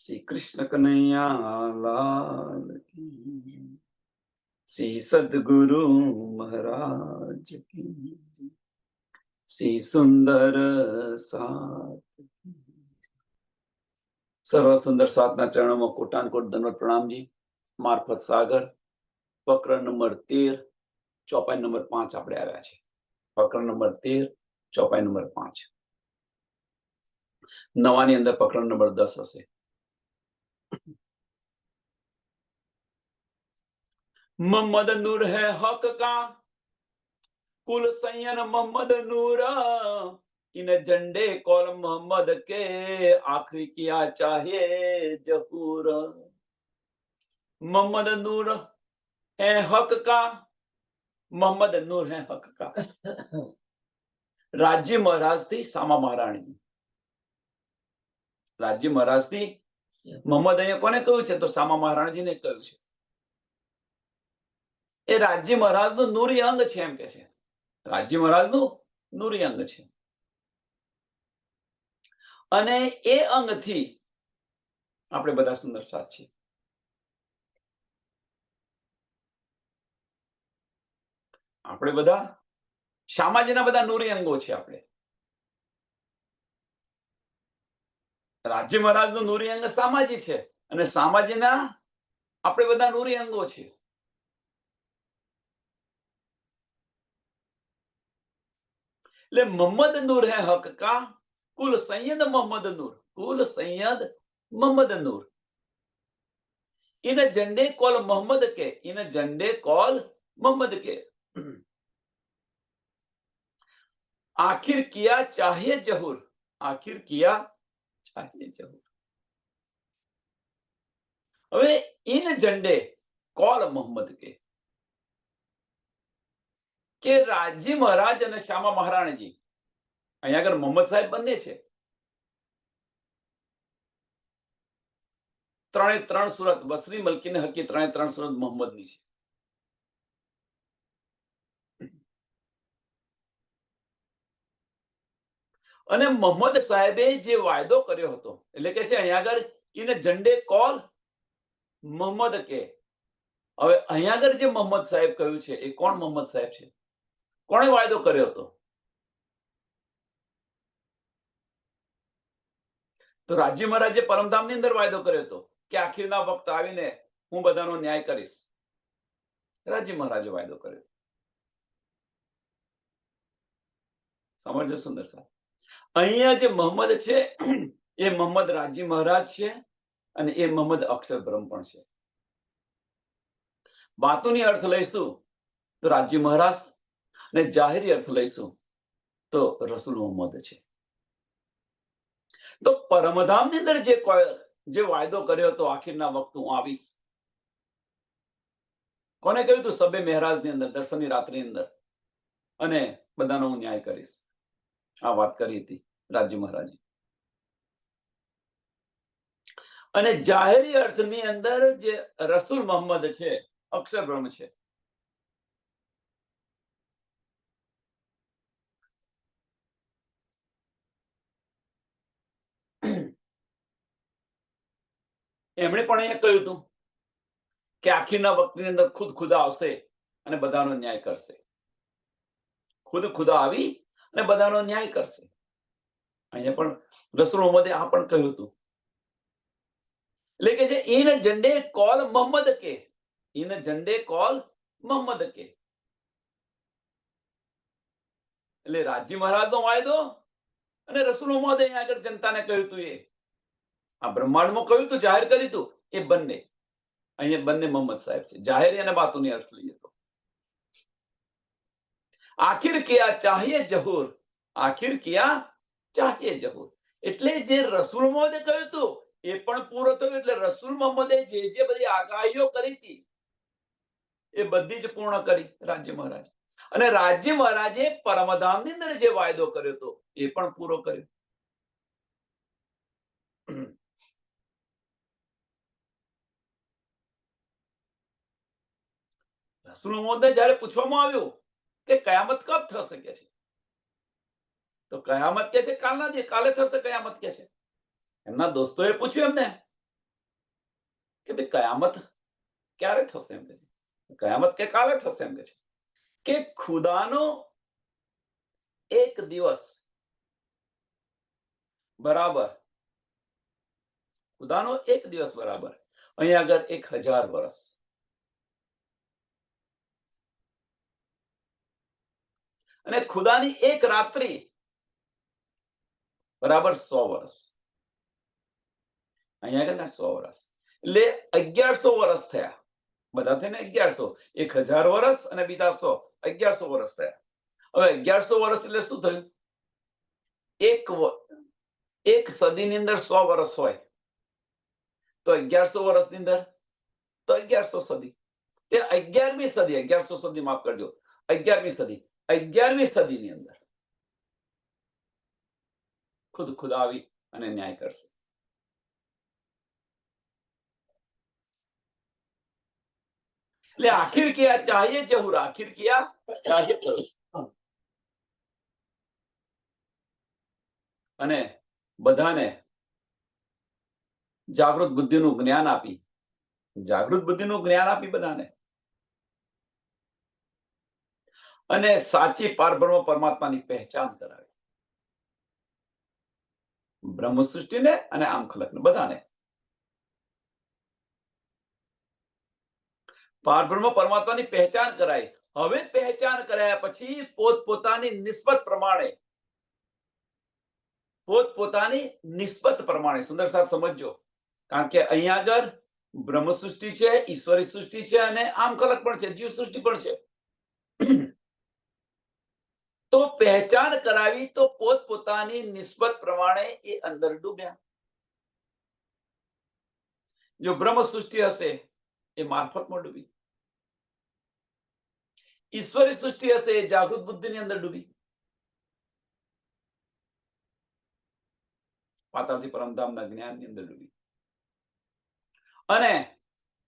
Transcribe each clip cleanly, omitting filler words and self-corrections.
श्री कृष्ण कन्हैया लाल की, श्री सद्गुरु महाराज की, श्री सुंदर साथ की। सर्व सुंदर साधना चरणों में कोटान कोट दंडवत प्रणाम जी। मार्फत सागर प्रकरण नंबर 13 चौपाई नंबर 5 આપણે આવ્યા છે। પ્રકરણ નંબર 13 ચોપાઈ નંબર 5 નવાની અંદર પ્રકરણ નંબર 10 હશે। मोहम्मद नूर है हक का कुल सैयन मोहम्मद नूर, इन झंडे कौल मोहम्मद के आखिरी किया चाहे जहूर। मोहम्मद नूर है हक का, मोहम्मद नूर है हक का। राज्य महाराज थी सामा महाराणी। राज्य महाराज थी मोहम्मद અહીંયા કોને કહ્યું છે તો સામા મહારાણીજીને કહ્યું છે। એ રાજ્ય મહારાજનું નૂરી અંગ છે એમ કે છે। રાજ્ય મહારાજનું નૂરી અંગ છે અને એ અંગથી આપણે બધા સુંદર સાથ છીએ। આપણે બધા શામાજીના બધા નૂરી અંગો છે। આપણે રાજ્ય મહારાજનું નૂરી અંગ સામાજી છે અને સામાજીના આપણે બધા નૂરી અંગો છે। એટલે મોહમ્મદ નૂર હે હક કા कुल सैयद मोहम्मद नूर, कुल सैयद मोहम्मद नूर, इन झंडे कौल मोहम्मद के, इन झंडे कौल मोहम्मद के आखिर किया चाहिए जहूर, आखिर किया चाहिए जहूर। હવે इन झंडे कौल मोहम्मद के રાજ્ય મહારાજ અને શ્યામા મહારાણીજી અહીંયા આગળ મોહમ્મદ સાહેબ બંને છે। ત્રણે ત્રણ સુરત બસરી મલકીને હકી ત્રણે ત્રણ સુરત મોહમ્મદની છે। અને મોહમ્મદ સાહેબે જે વાયદો કર્યો હતો એટલે કે છે અહીંયા આગળ ઇને ઝંડે કોલ મોહમ્મદ કે। હવે અહીંયા આગળ જે મોહમ્મદ સાહેબ કહ્યું છે એ કોણ મોહમ્મદ સાહેબ છે? કોણે વાયદો કર્યો હતો? તો રાજ્ય મહારાજે પરમધામની અંદર વાયદો કર્યો હતો કે આખીરના વખત આવીને હું બધાનો ન્યાય કરીશ। રાજ્ય મહારાજે વાયદો કર્યો। સમજો સુંદર સાહેબ, અહીંયા જે મોહમ્મદ છે એ મોહમ્મદ રાજ્ય મહારાજ છે અને એ મોહમ્મદ અક્ષર બ્રહ્મ પણ છે। વાતોની અર્થ લઈશું તો રાજ્ય મહારાજ અને જાહેરી અર્થ લઈશું તો રસૂલ મોહમ્મદ છે। તો પરમધામની અંદર જે વાયદો કર્યો હતો આખીરના વખત હું આવીશ, કોને કહ્યું હતું? સબે મહેરાજની અંદર દર્શનની રાત્રિની અંદર અને બધાનો હું ન્યાય કરીશ, આ વાત કરી હતી રાજ્ય મહારાજે। અને જાહેરી અર્થની અંદર જે રસૂલ મોહમ્મદ છે અક્ષર બ્રહ્મ છે। એમણે પણ અહીંયા કહ્યું હતું કે આખીરના વખતની અંદર ખુદ ખુદા આવશે અને બધાનો ન્યાય કરશે। ખુદ ખુદા આવી અને બધાનો ન્યાય કરશે। અહીંયા પણ રસૂલ મોહમ્મદે આ પણ કહ્યું હતું। એટલે કે છે ઈન ઝંડે કોલ મોહમ્મદ કે, ઈન ઝંડે કોલ મોહમ્મદ કે। એટલે રાજ્ય મહારાજનો વાયદો અને રસૂલ મોહમ્મદે અહીંયા આગળ જનતાને કહ્યું હતું, એ આ બ્રહ્માંડમાં કહ્યું હતું, જાહેર કર્યું હતું, એ બંને અહીંયા બંને મોહમ્મદ સાહેબ છે। જાહેરી અને બાતુની અર્થ લઈએ તો આખિર કિયા ચાહીએ જહૂર, આખિર કિયા ચાહીએ જહૂર, એટલે જે રસૂલ મોહમ્મદે કહ્યું હતું એ પણ પૂરો થયું। એટલે રસૂલ મોહમ્મદે જે બધી આગાહીઓ કરી હતી એ બધી જ પૂર્ણ કરી રાજ્ય મહારાજ। અને રાજ્ય મહારાજે પરમધામની અંદર જે વાયદો કર્યો હતો એ પણ પૂરો કર્યો। રસૂલ મોહમ્મદને જ્યારે પૂછવામાં આવ્યું કે કયામત કબ થશે કે છે, તો કયામત કે છે કાલે થશે કયામત કે છે। એમના દોસ્તોએ પૂછ્યું એમને કે ભાઈ કયામત ક્યારે થશે એમ કે છે. કયામત કે કાલે થશે એમ કે છે કે ખુદાનો એક દિવસ બરાબર, ખુદાનો એક દિવસ બરાબર અહીં આગળ 1000 વર્ષ, અને ખુદાની એક રાત્રિ બરાબર 100 વર્ષ. અહીંયા આગળ ને 100 વર્ષ એટલે 1100 વર્ષ થયા. બધા થઈને 1100, 1000 વર્ષ અને બીજા 100, 1100 વર્ષ થયા. હવે 1100 વર્ષ એટલે શું થયું? એક સદીની અંદર 100 વર્ષ હોય તો 1100 વર્ષની અંદર તો 1100 સદી. તે 11મી સદી, 1100 સદી માફ કરજો, 11મી સદી, 11મી સદીની અંદર ખુદ આવી અને ન્યાય કરશે. એટલે આખિર કિયા ચાહીએ જહુર, આખિર કિયા ચાહીએ જહુર. અને બધાને જાગૃત બુદ્ધિનું જ્ઞાન આપી, જાગૃત બુદ્ધિનું જ્ઞાન આપી બધાને, અને સાચી પારબ્રહ્મ પરમાત્માની પહેચાન કરાવી. બ્રહ્મ સૃષ્ટિને અને આમ ખલકને બધાને પારબ્રહ્મ પરમાત્માની પહેચાન કરાઈ. હવે પહેચાન કરાયા પછી પોતપોતાની નિસ્બત પ્રમાણે, પોતપોતાની નિસ્બત પ્રમાણે, સુંદર સાથ સમજજો, કારણ કે અહીંયા આગળ બ્રહ્મ સૃષ્ટિ છે, ઈશ્વરી સૃષ્ટિ છે અને આમ ખલક પણ છે, જીવ સૃષ્ટિ પણ છે. તો પહેચાન કરાવી તો પોતપોતાની નિસ્બત પ્રમાણે એ અંદર ડૂબ્યા. જો બ્રહ્મ સૃષ્ટિ હશે એ મારફતમાં ડૂબી, ઈશ્વરી સૃષ્ટિ હશે એ જાગૃત બુદ્ધિની અંદર ડૂબી, પાતાળથી પરમધામના જ્ઞાનની અંદર ડૂબી. અને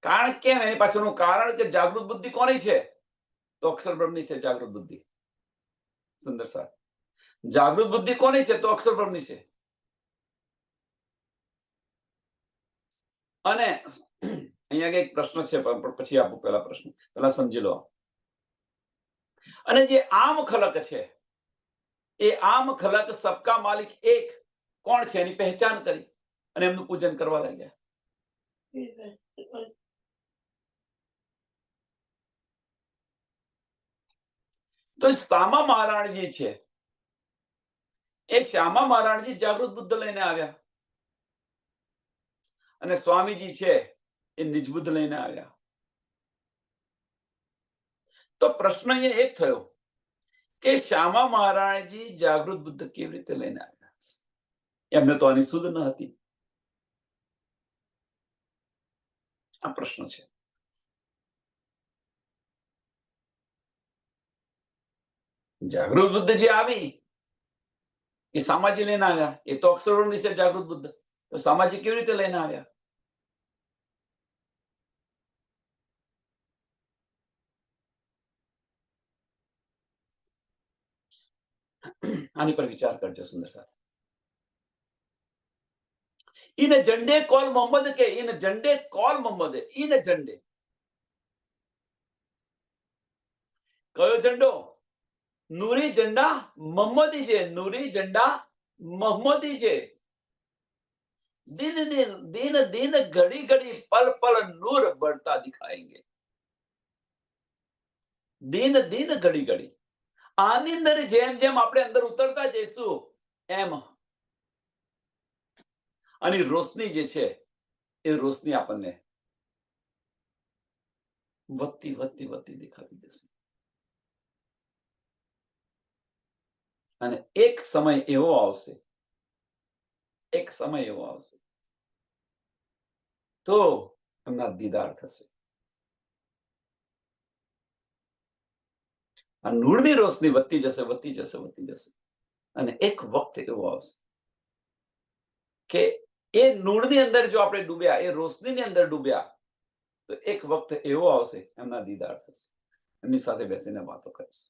કારણ કેમ? એની પાછળનું કારણ કે જાગૃત બુદ્ધિ કોની છે? તો અક્ષર બ્રહ્મની છે જાગૃત બુદ્ધિ. સુંદર સાહેબ, જાગૃત બુદ્ધિ કોની છે? તો અક્ષર બ્રહ્મની છે. અને અહીંયા એક પ્રશ્ન છે, પછી આપો પહેલા પ્રશ્ન, પહેલા સમજી લો. અને જે આમ ખલક છે એ આમ ખલક સબકા માલિક એક કોણ છે એની પહેચાન કરી અને એમનું પૂજન કરવા લાગ્યા. તો શ્યામા મહારાણજી છે એ શ્યામા મહારાણજી જાગૃત બુદ્ધ લઈને આવ્યા, અને સ્વામીજી છે એ નિજબુદ્ધ લઈને આવ્યા. તો પ્રશ્ન અહીંયા એક થયો કે શ્યામા મહારાણજી જાગૃત બુદ્ધ કેવી રીતે લઈને આવ્યા? એમને તો આની સુધ ન હતી. આ પ્રશ્ન છે. જાગૃત બુદ્ધ જે આવી એ સામાજી લઈને આવ્યા, એ તો અક્ષરોની છે જાગૃત બુદ્ધ, તો સામાજી કેવી રીતે લઈને આવ્યા? આની પર વિચાર કરજો સુંદર સાહેબ. इन झंडे कॉल मोहम्मद के, इन झंडे कॉल मोहम्मद, इन झंडे कयो झंडो? नूरी झंडा मोहम्मदी છે, नूरी झंडा मोहम्मदी છે. दिन दिन दिन दिन घड़ी घड़ी पल पल नूर बढ़ता दिखाएंगे. दिन दिन घड़ी घड़ी આની અંદર જેમ જેમ આપણે અંદર ઉતરતા જઈશું એમ આની રોશની જે છે એ રોશની આપણને વધતી વધતી વધતી દેખાતી જશે. અને એક સમય એવો આવશે, એક સમય એવો આવશે તો એમના દીદાર થશે. આ નૂરની રોશની વધતી જશે, વધતી જશે, વધતી જશે, અને એક વખત એવો આવશે કે એ નૂરની અંદર જો આપણે ડૂબ્યા, એ રોશનીની અંદર ડૂબ્યા, તો એક વખત એવો આવશે એમના દીદાર થશે, એમની સાથે બેસીને વાતો કરીશ.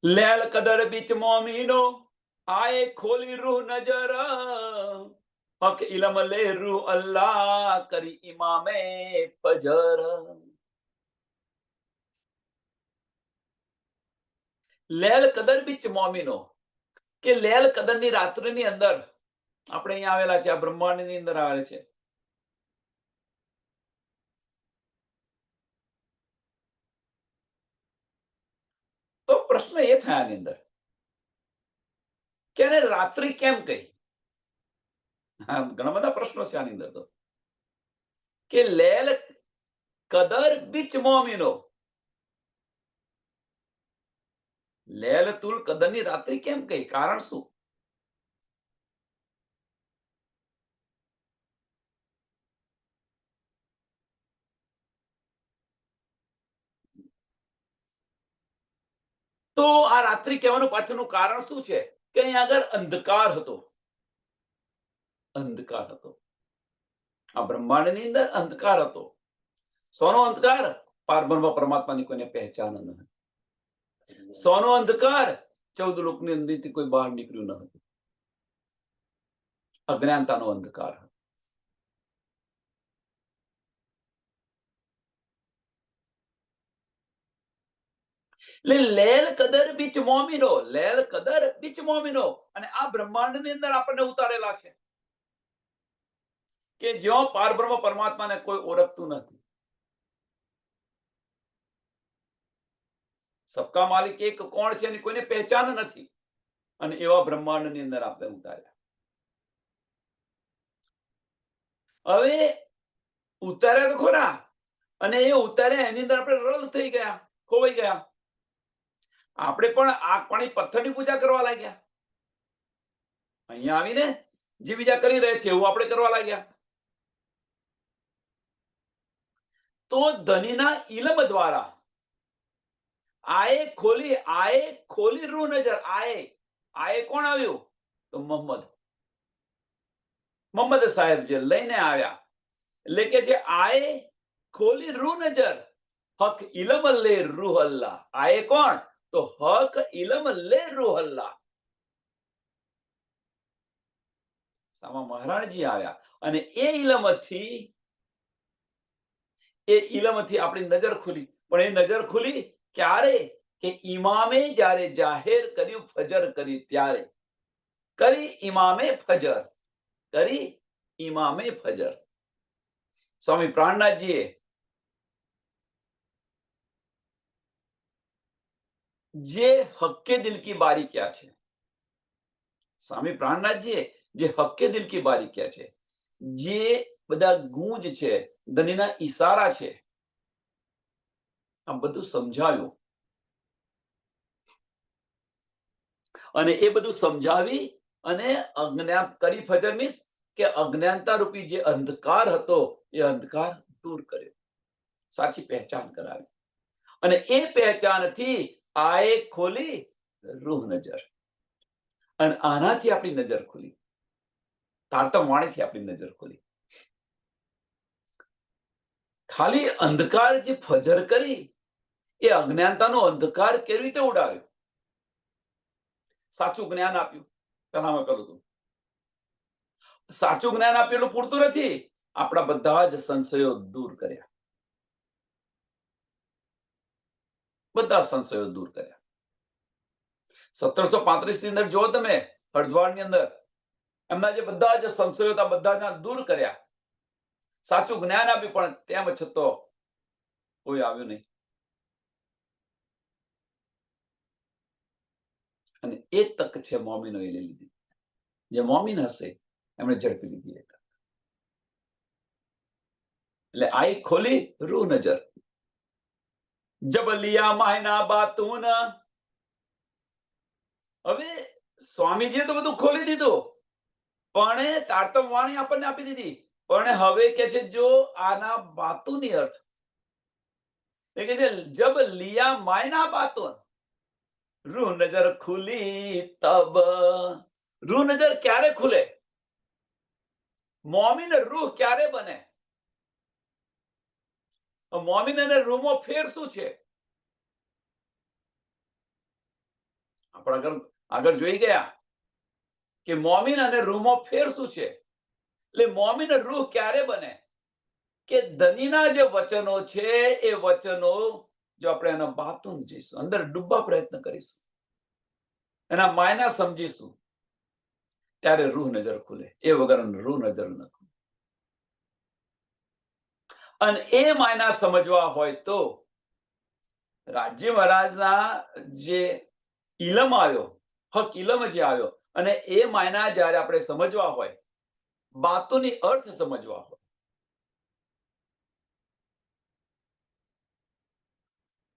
લેલ કદર બીચ મોમીનો आए खोली रूह नजर हक इलम ले रूह अल्लाह करी इमामे फजर। લેલ કદર બીચ મોમિનો કે લેલ કદરની રાત્રિની અંદર આપણે અહીંયા આવેલા છે, આ બ્રહ્માંડની અંદર આવેલા છે. તો પ્રશ્ન એ થાય આની અંદર કે એને રાત્રિ કેમ કહી? ઘણા બધા પ્રશ્નો છે આની અંદર. તો કે લેલ કદર બીચ મોમિનો, લૈલતુલ કદરની રાત્રિ કેમ કહી? કારણ શું? તો આ રાત્રિ કહેવાનું પાછળનું કારણ શું છે? કે અહીં આગળ અંધકાર હતો. અંધકાર હતો આ બ્રહ્માંડની અંદર, અંધકાર હતો. સોનો અંધકાર? પારબ્રહ્મ પરમાત્માની કોઈને પહેચાન ન હતી. સોનો અંધકાર 14 લોકની અંદરથી કોઈ બહાર નીકળ્યું ન હતું. અજ્ઞાનતાનો અંધકાર. એટલે લેલ કદર બીચ મોમિનો, લેલ કદર બીચ મોમિનો, અને આ બ્રહ્માંડની અંદર આપણને ઉતારેલા છે કે જ્યાં પારબ્રહ્મ પરમાત્માને કોઈ ઓળખતું નથી. સબકા માલિક એક કોણ છે એની કોઈને પહેચાન નથી, અને એવા બ્રહ્માંડની અંદર આપણે ઉતાર્યા. હવે ઉતાર્યા તો ખોરા, અને એ ઉતાર્યા એની અંદર આપણે રલ થઈ ગયા, ખોવાઈ ગયા. આપણે પણ આગ પાણી પથ્થરની પૂજા કરવા લાગ્યા. અહીંયા આવીને જે બીજા કરી રહ્યા છે એવું આપણે કરવા લાગ્યા. તો ધનીના ઇલમ દ્વારા આએ ખોલી રૂહ નજર. આએ કોણ આવ્યું? તો મોહમ્મદ સાહેબ જે લઈને આવ્યા. એટલે કે જે આએ ખોલી રૂહ નજર હક ઇલમ લે રૂહ અલ્લાહ. આએ કોણ? તો હક ઇલમ લે રૂહ અલ્લાહ. સામા મહારાણજી આવ્યા, અને એ ઇલમથી આપણી નજર ખુલી. પણ એ નજર ખુલી ક્યારે? કે ઇમામે જ્યારે જાહેર કર્યું ફજર કરી ત્યારે. કરી ઇમામે ફજર. સ્વામી પ્રાણનાથજીએ જે હક્કે દિલ કી બારી ક્યાં છે, સ્વામી પ્રાણનાથજીએ જે હક્કે દિલ કી બારી ક્યાં છે, જે બધા ગૂંજ છે, ધનીના ઈશારા છે, આ બધું સમજાવ્યું. અને એ બધું સમજાવી અને અજ્ઞાન કરી ફજર મીન્સ કે અજ્ઞાનતા રૂપી જે અંધકાર હતો એ અંધકાર દૂર કર્યો, સાચી પહેચાન કરાવી. અને એ પહેચાનથી આએ ખોલી રૂહ નજર, અને આનાથી આપણી નજર ખુલી, તારતમ વાણીથી આપણી નજર ખુલી. ખાલી અંધકાર જે ફજર કરી એ અજ્ઞાનતાનો અંધકાર કેવી રીતે ઉડાવ્યો? સાચું જ્ઞાન આપ્યું. પહેલામાં કરું હતું, સાચું જ્ઞાન આપ્યું એટલું પૂરતું નથી, આપણા બધા જ સંશયો દૂર કર્યા. બધા સંશયો દૂર કર્યા. 1735 ની અંદર જો તમે હરિદ્વારની અંદર એમના જે બધા જ સંશયો હતા બધા દૂર કર્યા. સાચું જ્ઞાન આપ્યું, પણ તેમ છતાં કોઈ આવ્યું નહીં. અને એ તક છે મોમીનોએ લઈ લીધી. જે મોમીન હશે એમણે ઝડપી લીધી. એટલે આઈ ખોલી રૂહ નજર જબ લિયા માયના બાતુન. હવે સ્વામીજીએ તો બધું ખોલી દીધું, પણ તારતમ વાણી આપણને આપી દીધી. પણ હવે કે છે જો આના બાતુની અર્થ એ કે છે જબ લિયા માયના બાતુન રૂહ નજર ખુલી તબ. રૂહ નજર ક્યારે ખુલે? મોમીન રૂહ ક્યારે બને? મોમીન અને રૂહમાં ફેર શું છે? આપણે આગળ જોઈ ગયા કે મોમીન અને રૂહમાં ફેર શું છે. એટલે મોમીન રૂહ ક્યારે બને કે ધનીના જે વચનો છે એ વચનો જો આપણે એના બાતું જઈશું, અંદર ડૂબવા પ્રયત્ન કરીશું, એના માયના સમજીશું, ત્યારે રૂહ નજર ખુલે. એ વગર રૂહ નજર ન ખુલે. અને એ માયના સમજવા હોય તો રાજ્ય મહારાજના જે ઇલમ આવ્યો, હક ઇલમ જે આવ્યો, અને એ માયના જ્યારે આપણે સમજવા હોય, બાતોની અર્થ સમજવા હોય,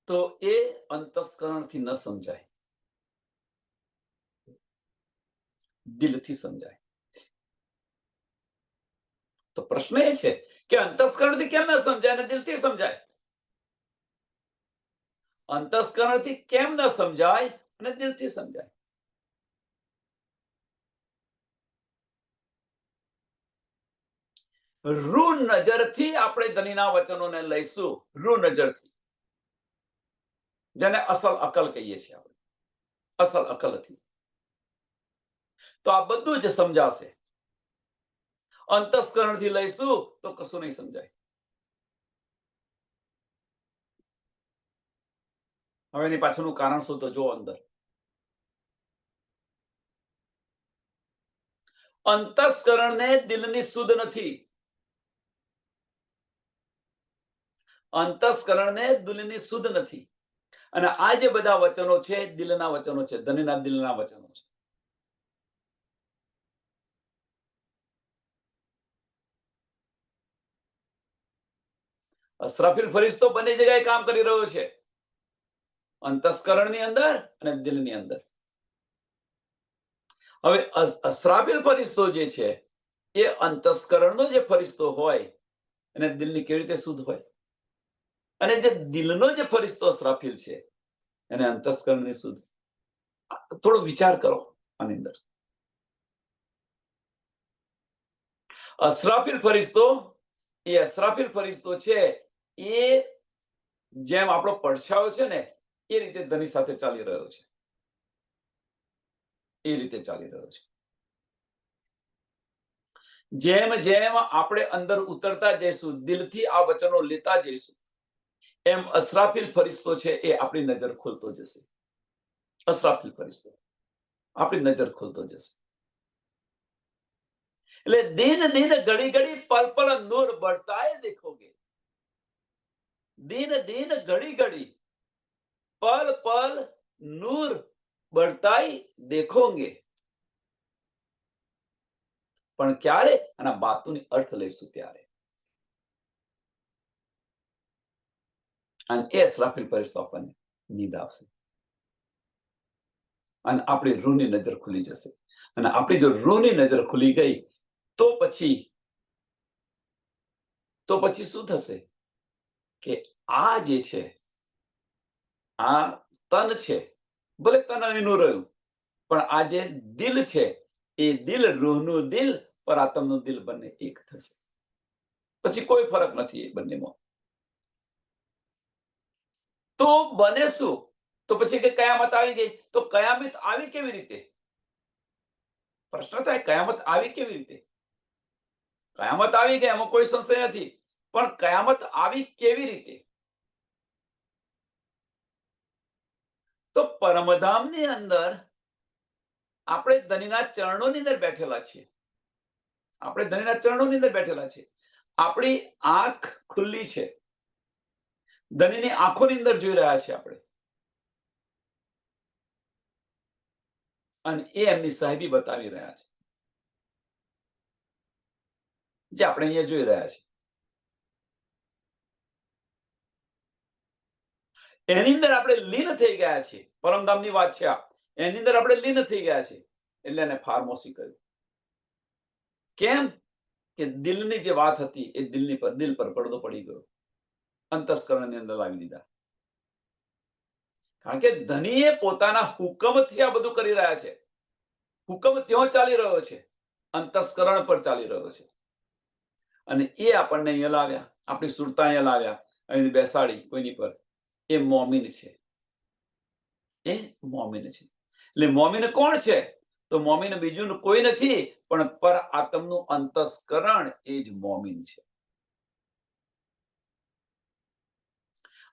તો એ અંતસ્કરણથી ન સમજાય, દિલથી સમજાય. તો પ્રશ્ન એ છે કે અંતસ્કરણથી કેમ ન સમજાય અને દિલથી સમજાય? અંતસ્કરણથી કેમ ન સમજાય અને દિલથી સમજાય? રૂહ નજરથી આપણે ધનીના વચનોને લઈશું, રૂહ નજરથી, જેને અસલ અકલ કહીએ છીએ આપણે, અસલ અકલથી, તો આ બધું જ સમજાશે. અંતસ્કરણથી લઈશું તો કશું નહીં સમજાય. હવે એની પાછળનું કારણ શું? તો જો અંદર અંતસ્કરણને દિલની સુધ નથી. અંતસ્કરણને દિલની સુધ નથી. અને આ જે બધા વચનો છે દિલના વચનો છે, ધનીના દિલના વચનો છે. અસરાફીલ ફરિશ્તો બંને જગ્યાએ કામ કરી રહ્યો છે, અંતસ્કરણની અંદર અને દિલની અંદર. હવે અસરાફીલ ફરિશ્તો જે છે એ અંતસ્કરણનો જે ફરિશ્તો હોય અને દિલની કેવી રીતે શુદ્ધ હોય? અને જે દિલનો જે ફરિશ્તો અસરાફીલ છે એને અંતસ્કરણની શુદ્ધ. થોડો વિચાર કરો આની અંદર. અસરાફીલ ફરિશ્તો છે એ જેમ આપણો પડછાયો છે ને એ રીતે ધની સાથે ચાલી રહ્યો છે, એ રીતે ચાલી રહ્યો છે. જેમ જેમ આપણે અંદર ઉતરતા જઈશું, દિલથી આ વચનો લેતા જઈશું, એમ અસરાફીલ ફરિશ્તો છે એ આપણી નજર ખોલતો જશે. અસરાફીલ ફરિશ્તો આપણી નજર ખોલતો જશે. એટલે દિન દિન ઘડી ઘડી પલ પલ નૂર बढ़ता देखोगे. दिन दिन घड़ी घड़ी पल पल नूर बढ़ता देखोगे. પણ ક્યારે? આના બાતોની અર્થ લઈશું ત્યારે. અને એ અસરાફીલ ફરિશ્તો આપણને નીંદ આવશે અને આપણી રૂહની નજર ખુલી જશે. અને આપણી જો રૂહની નજર ખુલી ગઈ તો પછી શું થશે કે આ જે છે, આ તન છે, ભલે તન અહીંનું રહ્યું, પણ આ જે દિલ છે એ દિલ, રૂહનું દિલ, પરાત્મનું દિલ બંને એક થશે. પછી કોઈ ફરક નથી એ બંનેમાં. તો બને શું? તો પછી કે કયામત આવી ગઈ. તો કયામત આવી કેવી રીતે? પ્રશ્ન થાય, કયામત આવી કેવી રીતે? કયામત આવી ગઈ, એમાં કોઈ સંશય નથી, પણ કયામત આવી કેવી રીતે? તો પરમધામની અંદર આપણે ધનીના ચરણોની અંદર બેઠેલા છીએ. આપણે ધનીના ચરણોની અંદર બેઠેલા છીએ. આપણી આંખ ખુલ્લી છે, ધનીની આંખોની અંદર જોઈ રહ્યા છે આપણે, અને એ એમની સાહેબી બતાવી રહ્યા છે, જે આપણે અહીંયા જોઈ રહ્યા છીએ. એની અંદર આપણે લીન થઈ ગયા છીએ. પરમધામની વાત છે આ. એની અંદર આપણે લીન થઈ ગયા છીએ. એટલે એને ફાર્મોસી કહ્યું. કેમ? કે દિલની જે વાત હતી એ દિલ પર પડદો પડી ગયો, અંતસ્કરણની અંદર લાવી દીધા. કારણ કે ધનીએ પોતાના હુકમથી આ બધું કરી રહ્યા છે. હુકમ ત્યાં ચાલી રહ્યો છે, અંતસ્કરણ પર ચાલી રહ્યો છે. અને એ આપણને અહીંયા લાવ્યા, આપણી સુરતા અહીંયા લાવ્યા, અહીં બેસાડી કોઈની પર. એ મોમીન છે. એ મોમીન છે. એટલે મોમીન કોણ છે? તો મોમીન બીજું કોઈ નથી પણ પર આત્મનું અંતસ્કરણ એ જ મોમીન છે.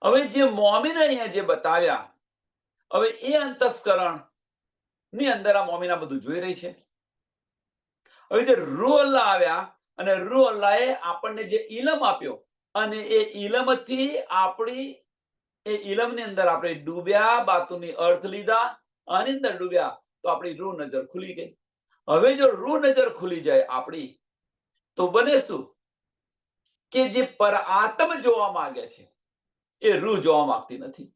હવે જે મોમીન અહીંયા જે બતાવ્યા, હવે એ અંતસ્કરણ ની અંદર આ મોમીન આ બધું જોઈ રહી છે. હવે જે રૂહ અલ્લાહ આવ્યા અને રૂહ અલ્લાહે આપણને જે ઇલમ આપ્યો અને એ ઇલમથી આપણી એ ઇલમની અંદર આપણે ડૂબ્યા, બાતુની અર્થ લીધા, આની અંદર ડૂબ્યા તો આપણી રૂહ નજર ખુલી ગઈ. હવે જો રૂહ નજર ખુલી જાય આપણી, તો બને શું કે જે પર આત્મ જોવા માંગે છે એ રૂહ જોવા માંગતી નથી.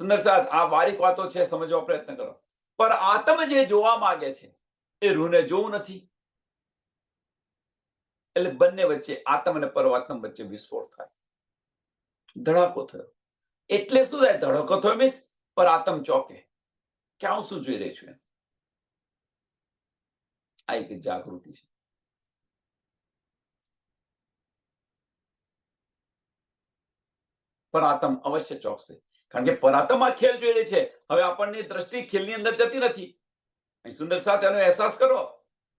સુંદર સાહેબ, આ બારીક વાતો છે, સમજવા પ્રયત્ન કરો. પર આત્મ જે જોવા માંગે છે એ રૂહને જોવું નથી. એટલે બંને વચ્ચે, આત્મ અને પરમાત્મ વચ્ચે વિસ્ફોટ થાય, ધડાકો થયો. એટલે શું થાય? ધડાકો થયો મીન્સ પર આત્મ ચોકે કે હું શું જોઈ રહી છું. આ એક જાગૃતિ છે. પરાતમ અવશ્ય ચોકશે, કારણ કે પરાતમ આ ખેલ જોઈ રહી છે. હવે આપણની દ્રષ્ટિ ખેલની અંદર જતી નથી. સુંદર સાથ એનો અહેસાસ કરો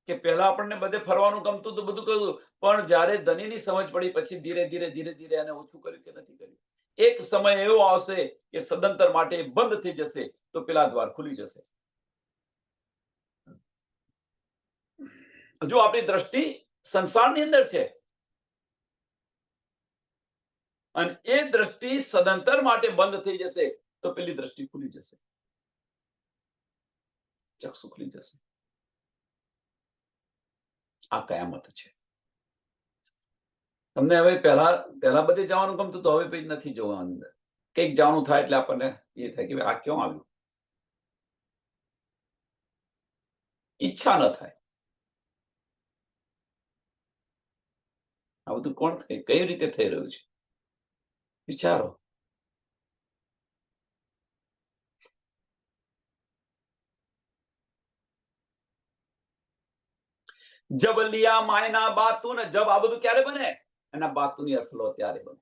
કે પહેલા આપણને બધે ફરવાનું ગમતું હતું, બધું કર્યું, પણ જ્યારે ધનીની સમજ પડી પછી ધીરે ધીરે ધીરે ધીરે એને ઓછું કર્યું કે નથી કર્યું. એક સમય એવો આવશે કે સદંતર માટે બંધ થઈ જશે તો પેલા દ્વાર ખુલી જશે. જો આપણી દ્રષ્ટિ સંસારની અંદર છે અને એ દ્રષ્ટિ સદંતર માટે બંધ થઈ જશે તો પેલી દ્રષ્ટિ ખુલી જશે, ચક્ષુ ખુલી જશે. આ કયામત છે. તમને હવે પહેલા બધે જવાનું ગમતું તો હવે પછી નથી જવાનું અંદર. કંઈક જવાનું થાય એટલે આપણને એ થાય કે આ ક્યાં આવ્યું, ઈચ્છા ન થાય. આ બધું કોણ થઈ, કઈ રીતે થઈ રહ્યું છે વિચારો. જબ લિયા માયના બાતુન, જબ આ બધું ક્યારે બને? એના બાતુની અર્થ લો ત્યારે બને.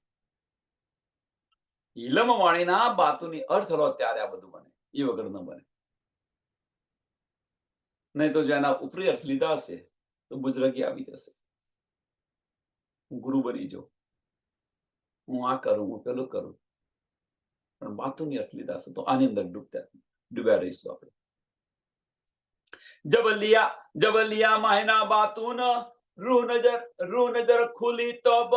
ઇલમ વાણીના બાતુની અર્થ લો ત્યારે આ બધું બને, એ વગર ન બને. નહીં તો જેના ઉપરી અર્થ લીધા હશે તો બુજરગી આવી જશે. હું ગુરુ બની જાઉં, હું આ કરું, હું પેલું કરું, પણ બાતુની અર્થ લીધા હશે તો આની અંદર ડૂબ્યા રહીશું આપણે. जब लिया मायना बातून, रूह नजर खुली तब,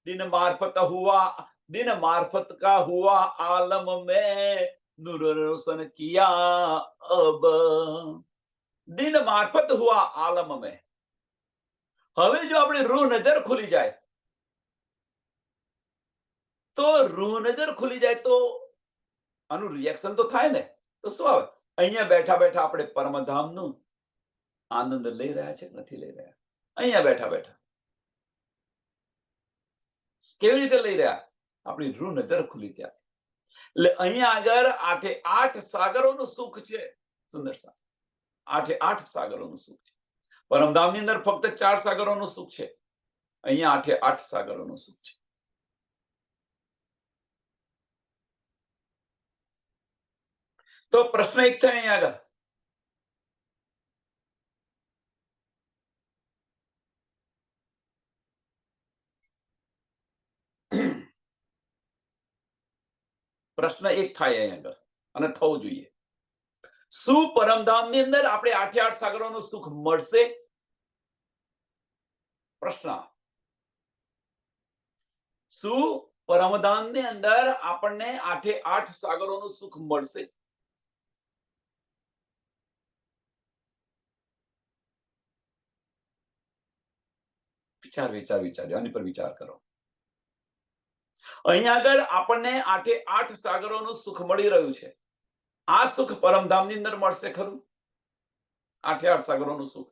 दिन मार्फत का हुआ आलम में नूर रोशन किया अब. दिन मार्फत हुआ आलम में. હવે જો આપણી રૂહ નજર ખુલી જાય તો રૂહ નજર ખુલી જાય તો આનું રિએક્શન તો થાય ને. તો શું આવે? અહીંયા બેઠા બેઠા આપણે પરમધામનું આનંદ લઈ રહ્યા છે, નથી લઈ રહ્યા? અહીંયા બેઠા બેઠા કેવી રીતે લઈ રહ્યા? આપણી રૂહ નજર ખુલી ત્યાં. એટલે અહીંયા આગળ આઠે આઠ સાગરોનું સુખ છે. સુંદર સા આઠે આઠ સાગરોનું સુખ છે. પરમધામની અંદર ફક્ત 4 સાગરોનું સુખ છે, અહીંયા આઠે આઠ સાગરોનું સુખ છે. તો પ્રશ્ન એક થાય અહીંયા આગળ, પ્રશ્ન એક થાય અહીંયા આગળ અને થવું જોઈએ. શું પરમધામની અંદર આપણે આઠે આઠ સાગરોનું સુખ મળશે? પ્રશ્ન. શું પરમધામની અંદર આપણને આઠે આઠ સાગરોનું સુખ મળશે? વિચાર્યો, આની પર વિચાર કરો. અહીંયા આગળ આપણને આઠે આઠ સાગરોનું સુખ મળી રહ્યું છે. આ સુખ પરમધામની અંદર મળશે ખરું? આઠે આઠ સાગરોનું સુખ.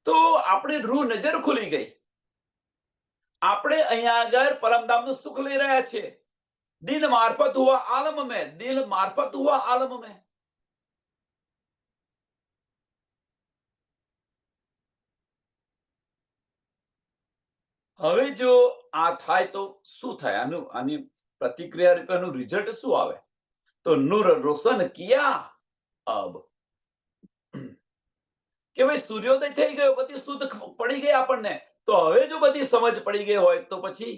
તો આપણે રૂહ નજર ખુલી ગઈ, આપણે અહીંયા આગળ પરમધામનું સુખ લઈ રહ્યા છીએ. દિલ મારફત હુઆ આલમ મેં, દિલ મારફત હુઆ આલમ મેં. હવે જો આ થાય તો શું થાય? આની પ્રતિક્રિયા રૂપે આનું રિઝલ્ટ શું આવે? તો નૂર રોશન કિયા અબ, કે ભાઈ સૂર્યોદય થઈ ગયો, બધી શુદ્ધ પડી ગઈ આપણને. તો હવે જો બધી સમજ પડી ગઈ હોય તો પછી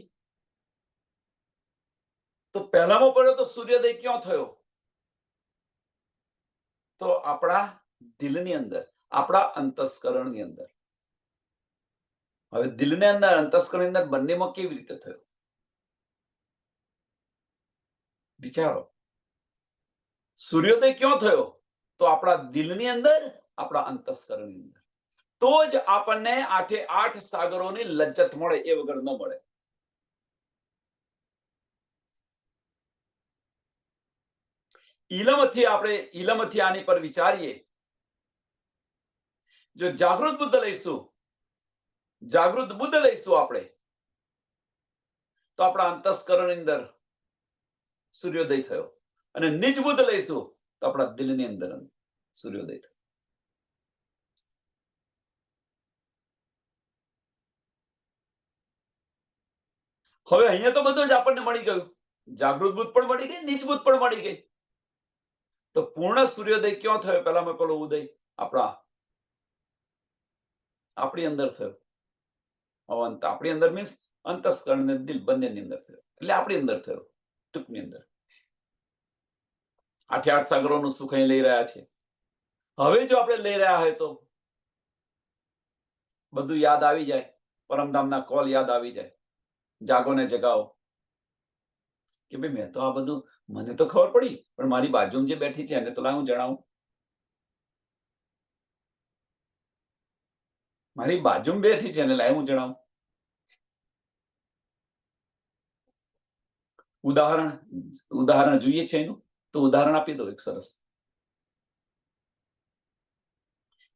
તો પહેલામાં પડ્યો તો સૂર્યોદય ક્યાં થયો? તો આપણા દિલની અંદર, આપણા અંતસ્કરણની અંદર. હવે દિલની અંદર, અંતસ્કરણની અંદર બંનેમાં કેવી રીતે થયો? વિચારો. સૂર્યોદય ક્યાં થયો? તો આપણા દિલની અંદર, આપણા અંતસ્કરણની અંદર. તો જ આપણને આઠે આઠ સાગરોની લજ્જત મળે, એ વગર ન મળે. ઈલમથી આની પર વિચારીએ. જો જાગૃત બુદ્ધ લઈશું આપણે, તો આપણા અંતસ્કરણની અંદર સૂર્યોદય થયો. અને નિજ બુદ્ધ લઈશું તો આપણા દિલની અંદર સૂર્યોદય થયો. હવે અહીંયા તો બધું જ આપણને મળી ગયું. જાગૃત બુદ્ધ પણ મળી ગઈ, નિજ બુદ્ધ પણ મળી ગઈ. તો પૂર્ણ સૂર્યોદય ક્યાં થયો? પહેલામાં પેલો ઉદય આપણી અંદર થયો. આપણી અંદર મીન્સ અંતસ્કરણ ને દિલ બંનેની અંદર થયો. એટલે આપણી અંદર થયો, ટૂંકની અંદર. આઠે આઠ સાગરોનું સુખ અહીં લઈ રહ્યા છે. હવે જો આપણે લઈ રહ્યા હોય તો બધું યાદ આવી જાય. પરમધામના કોલ યાદ આવી જાય. જાગો ને જગાવો. કે ભાઈ મેં તો આ બધું, મને તો ખબર પડી, પણ મારી બાજુમાં જે બેઠી છે એને તો લાવ હું જણાવું. મારી બાજુમાં બેઠી છે એને લાવ હું જણાવું. ઉદાહરણ જોઈએ છે એનું, તો ઉદાહરણ આપી દો એક સરસ.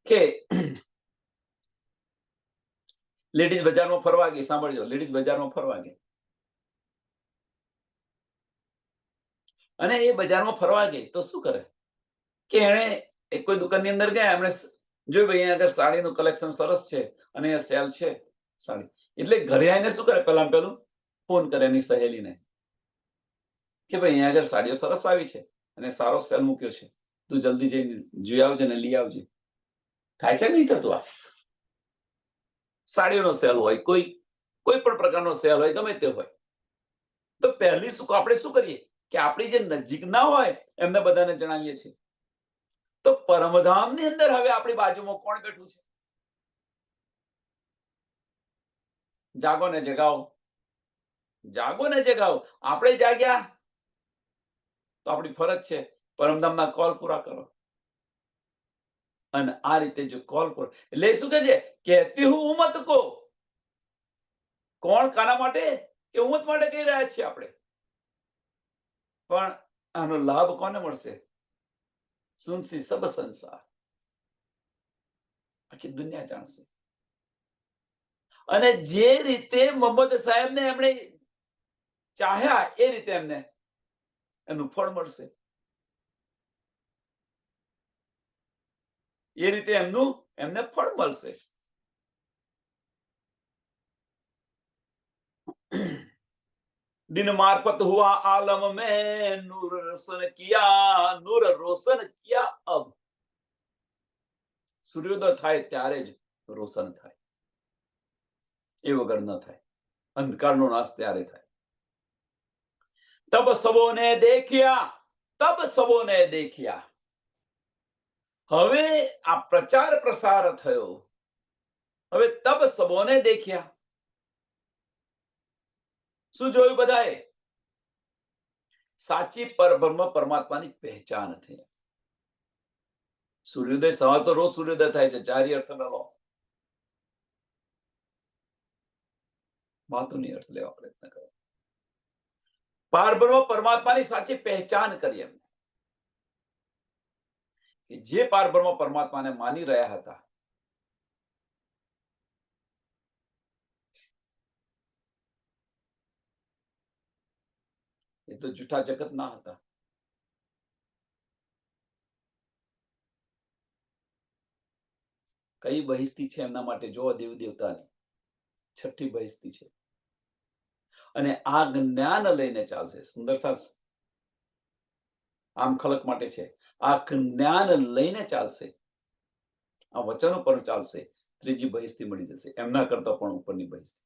કે લેડીઝ બજારમાં ફરવા ગઈ. સાંભળજો, લેડીઝ બજારમાં ફરવા ગઈ અને એ બજારમાં ફરવા ગઈ તો શું કરે કે એણે કોઈ દુકાનની અંદર ગયા, એમણે જોયું ભાઈ અહીંયા આગળ સાડીનું કલેક્શન સરસ છે અને એ સેલ છે સાડી. એટલે ઘરે આવીને શું કરે? પેલું ફોન કરે એની સહેલીને કે ભાઈ અહીંયા આગળ સાડીઓ સરસ આવી છે અને સારો સેલ મૂક્યો છે, તું જલ્દી જઈને જોઈ આવજે ને લઈ આવજે. થાય છે નહીં થતું? આ સાડીઓનો સેલ હોય, કોઈ પણ પ્રકારનો સેલ હોય, ગમે તે હોય, તો પહેલી આપણે શું કરીએ કે આપણી જે નજીકના હોય એમને બધાને જણાવીએ છીએ. તો પરમધામની અંદર હવે આપણી બાજુમાં કોણ બેઠું છે? જાગો ને જગાવો. જાગો ને જગાવો. આપણે જાગ્યા તો આપણી ફરજ છે પરમધામના કોલ પૂરા કરો. અને આ રીતે જો કોલ કરો એટલે શું કે છે? કહેતી હું ઉમત કો. કોણ કાના માટે? કે ઉમત માટે કહી રહ્યા છીએ આપણે. પણ આનો લાભ કોને મળશે? સુનસી સબ સંસાર, આખી દુનિયા જાણશે. અને જે રીતે મોહમ્મદ સાહેબને એમણે ચાહ્યા એ રીતે એમને એનું ફળ મળશે. એ રીતે એમને ફળ મળશે. दिन मार्फत हुआ आलम में नूर रोशन किया अब. સૂર્યોદય થાય ત્યારે જ રોશન થાય, એ વગર ન થાય. અંધકારનો નાશ ત્યારે થાય. તબ સબોને દેખ્યા. હવે આ પ્રચાર પ્રસાર થયો. હવે તબ સબોને દેખ્યા. શું જોયું બધાએ? સાચી પરબ્રહ્મ પરમાત્માની પહેચાન થઈ. સૂર્યોદય સવાર તો રોજ સૂર્યોદય થાય છે. ચારી અર્થ ન લો, વાતોની અર્થ લેવા પ્રયત્ન કરો. પારબ્રહ્મ પરમાત્માની સાચી પહેચાન કરી એમને. કે જે પારબ્રહ્મ પરમાત્માને માની રહ્યા હતા, એ તો જૂઠા જગત ના હતા. કઈ બહિસ્તી છે એમના માટે જોવા દેવ દેવતાની. છઠ્ઠી બહિસ્તી છે. અને આ જ્ઞાન લઈને ચાલશે. સુંદર સાસ આમ ખલક માટે છે. આ જ્ઞાન લઈને ચાલશે, આ વચનો પર ચાલશે, ત્રીજી બહિસ્તી મળી જશે. એમના કરતા પણ ઉપરની બહિસ્તી.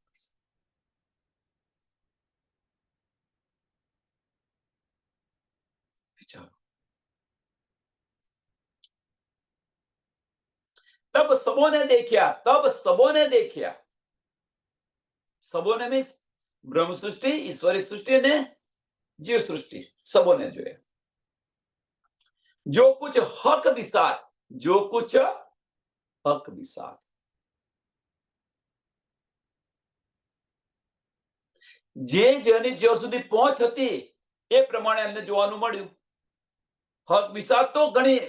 વિચારો. तब सबों ने देखा, तब सबों ने देखा. सबों ने मीन्स ब्रह्म सृष्टि, ईश्वरी सृष्टि ने जीव सृष्टि, सबों ने જોયા. जो कुछ हक विसार, जो कुछ हक विसार. જે જેની જ્યાં સુધી પહોંચ હતી એ પ્રમાણે એમને જોવાનું મળ્યું. હક વિસાર તો ઘણી,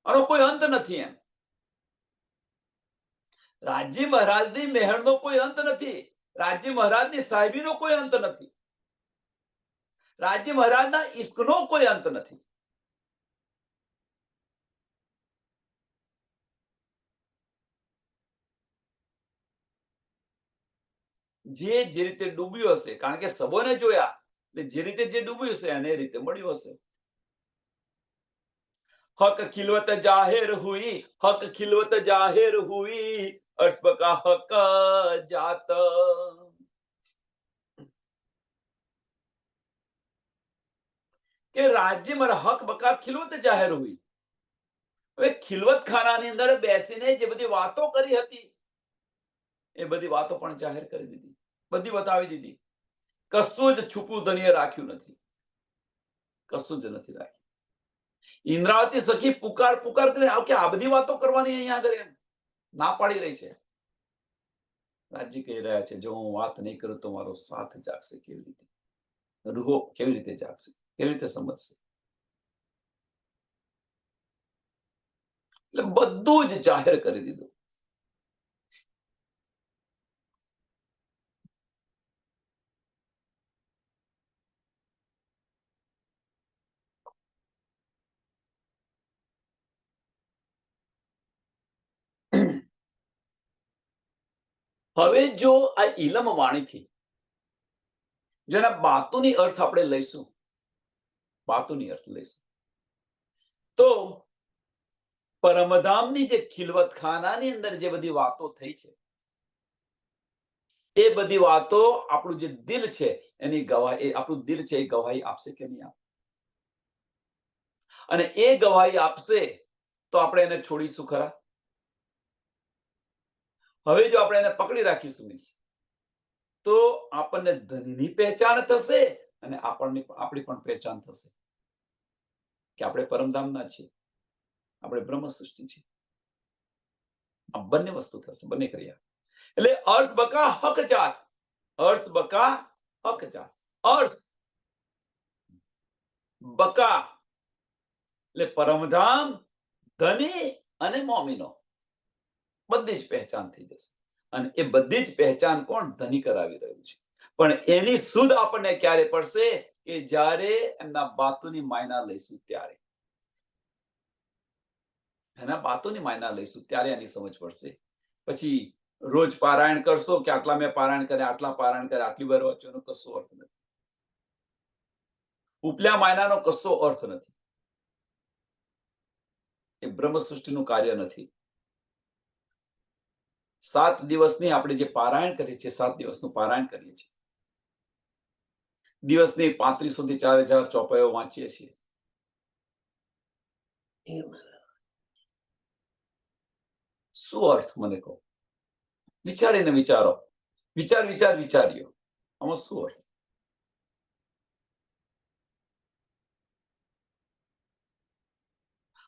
આનો કોઈ અંત નથી. એમ રાજજી મહારાજની મહેરનો કોઈ અંત નથી. રાજજી મહારાજની સાહેબીનો કોઈ અંત નથી. રાજજી મહારાજના ઇશ્કનો કોઈ અંત નથી. જે રીતે ડૂબ્યું હશે, કારણ કે સબોને જોયા એટલે જે રીતે જે ડૂબ્યું હશે એને રીતે મળ્યું હશે. हक खिलवत जाहिर हुई, हक खिलवत जाहिर हुई, अर्श का हक जात. કે રાજ્યમાં હક બકા ખિલવત જાહેર હુઈ. હવે ખિલવત ખાનાની અંદર બેસીને જે બધી વાતો કરી હતી એ બધી વાતો પણ જાહેર કરી દીધી, બધી બતાવી દીધી. કશું જ છુપું ધનીએ રાખ્યું નથી, કશું જ નથી રાખ્યું. ઇન્દ્રાવતી સખી પુકાર પુકાર કરી કે આ બધી વાતો કરવાની અહીંયા આગળ એમ ના પાડી રહી છે. રાજજી કહી રહ્યા છે જો હું વાત નહીં કરું તો મારો સાથ જાગશે કેવી રીતે, રૂહો કેવી રીતે જાગશે, કેવી રીતે સમજશે. એટલે બધું જ જાહેર કરી દીધું. હવે જો આ ઇલમ વાણીથી જેના બાતુની અર્થ આપણે લઈશું, બાતુની અર્થ લઈશું તો પરમધામની જે ખિલવત ખાનાની અંદર જે બધી વાતો થઈ છે એ બધી વાતો આપણું જે દિલ છે એની ગવાહી, આપણું દિલ છે એ ગવાહી આપશે કે નહીં આપે. અને એ ગવાહી આપશે તો આપણે એને છોડીશું ખરા? હવે જો આપણે એને પકડી રાખીશું તો આપણને ધનની પહેચાન થશે અને આપણી પણ પહેચાન થશે કે આપણે પરમધામના છીએ, આપણે બ્રહ્મ સૃષ્ટિ છીએ. આ બંને વસ્તુ થશે, બંને ક્રિયા. એટલે અર્થ બકા હક જાત, અર્થ બકા હક જાત. અર્થ બકા એટલે પરમધામ, ધની અને મોમીનો બધી જ પહેચાન થઈ જશે. અને એ બધી જ પહેચાન કોણ? ધની કરાવી રહ્યું છે. પણ એની સુધ આપણને ક્યારે પડશે? કે જ્યારે એમના બાતુની માયના લઈશું ત્યારે, એના બાતુની માયના લઈશું ત્યારે એની સમજ પડશે. પછી રોજ પારાયણ કરશો કે આટલા મેં પારાયણ કર્યા, આટલા પારાયણ કર્યા, આટલી વાર વાંચ્યો, કશો અર્થ નથી. ઉપલા માયનાનો કશો અર્થ નથી. એ બ્રહ્મ સૃષ્ટિનું કાર્ય નથી. 7 દિવસની આપણે જે પારાયણ કરીએ છીએ, 7 દિવસનું પારાયણ કરીએ છીએ, દિવસની 3500 થી 4000 ચોપાઈઓ વાંચીએ છીએ. શું અર્થ મને કહો? વિચારીને વિચારો, વિચાર્યો આમાં શું અર્થ?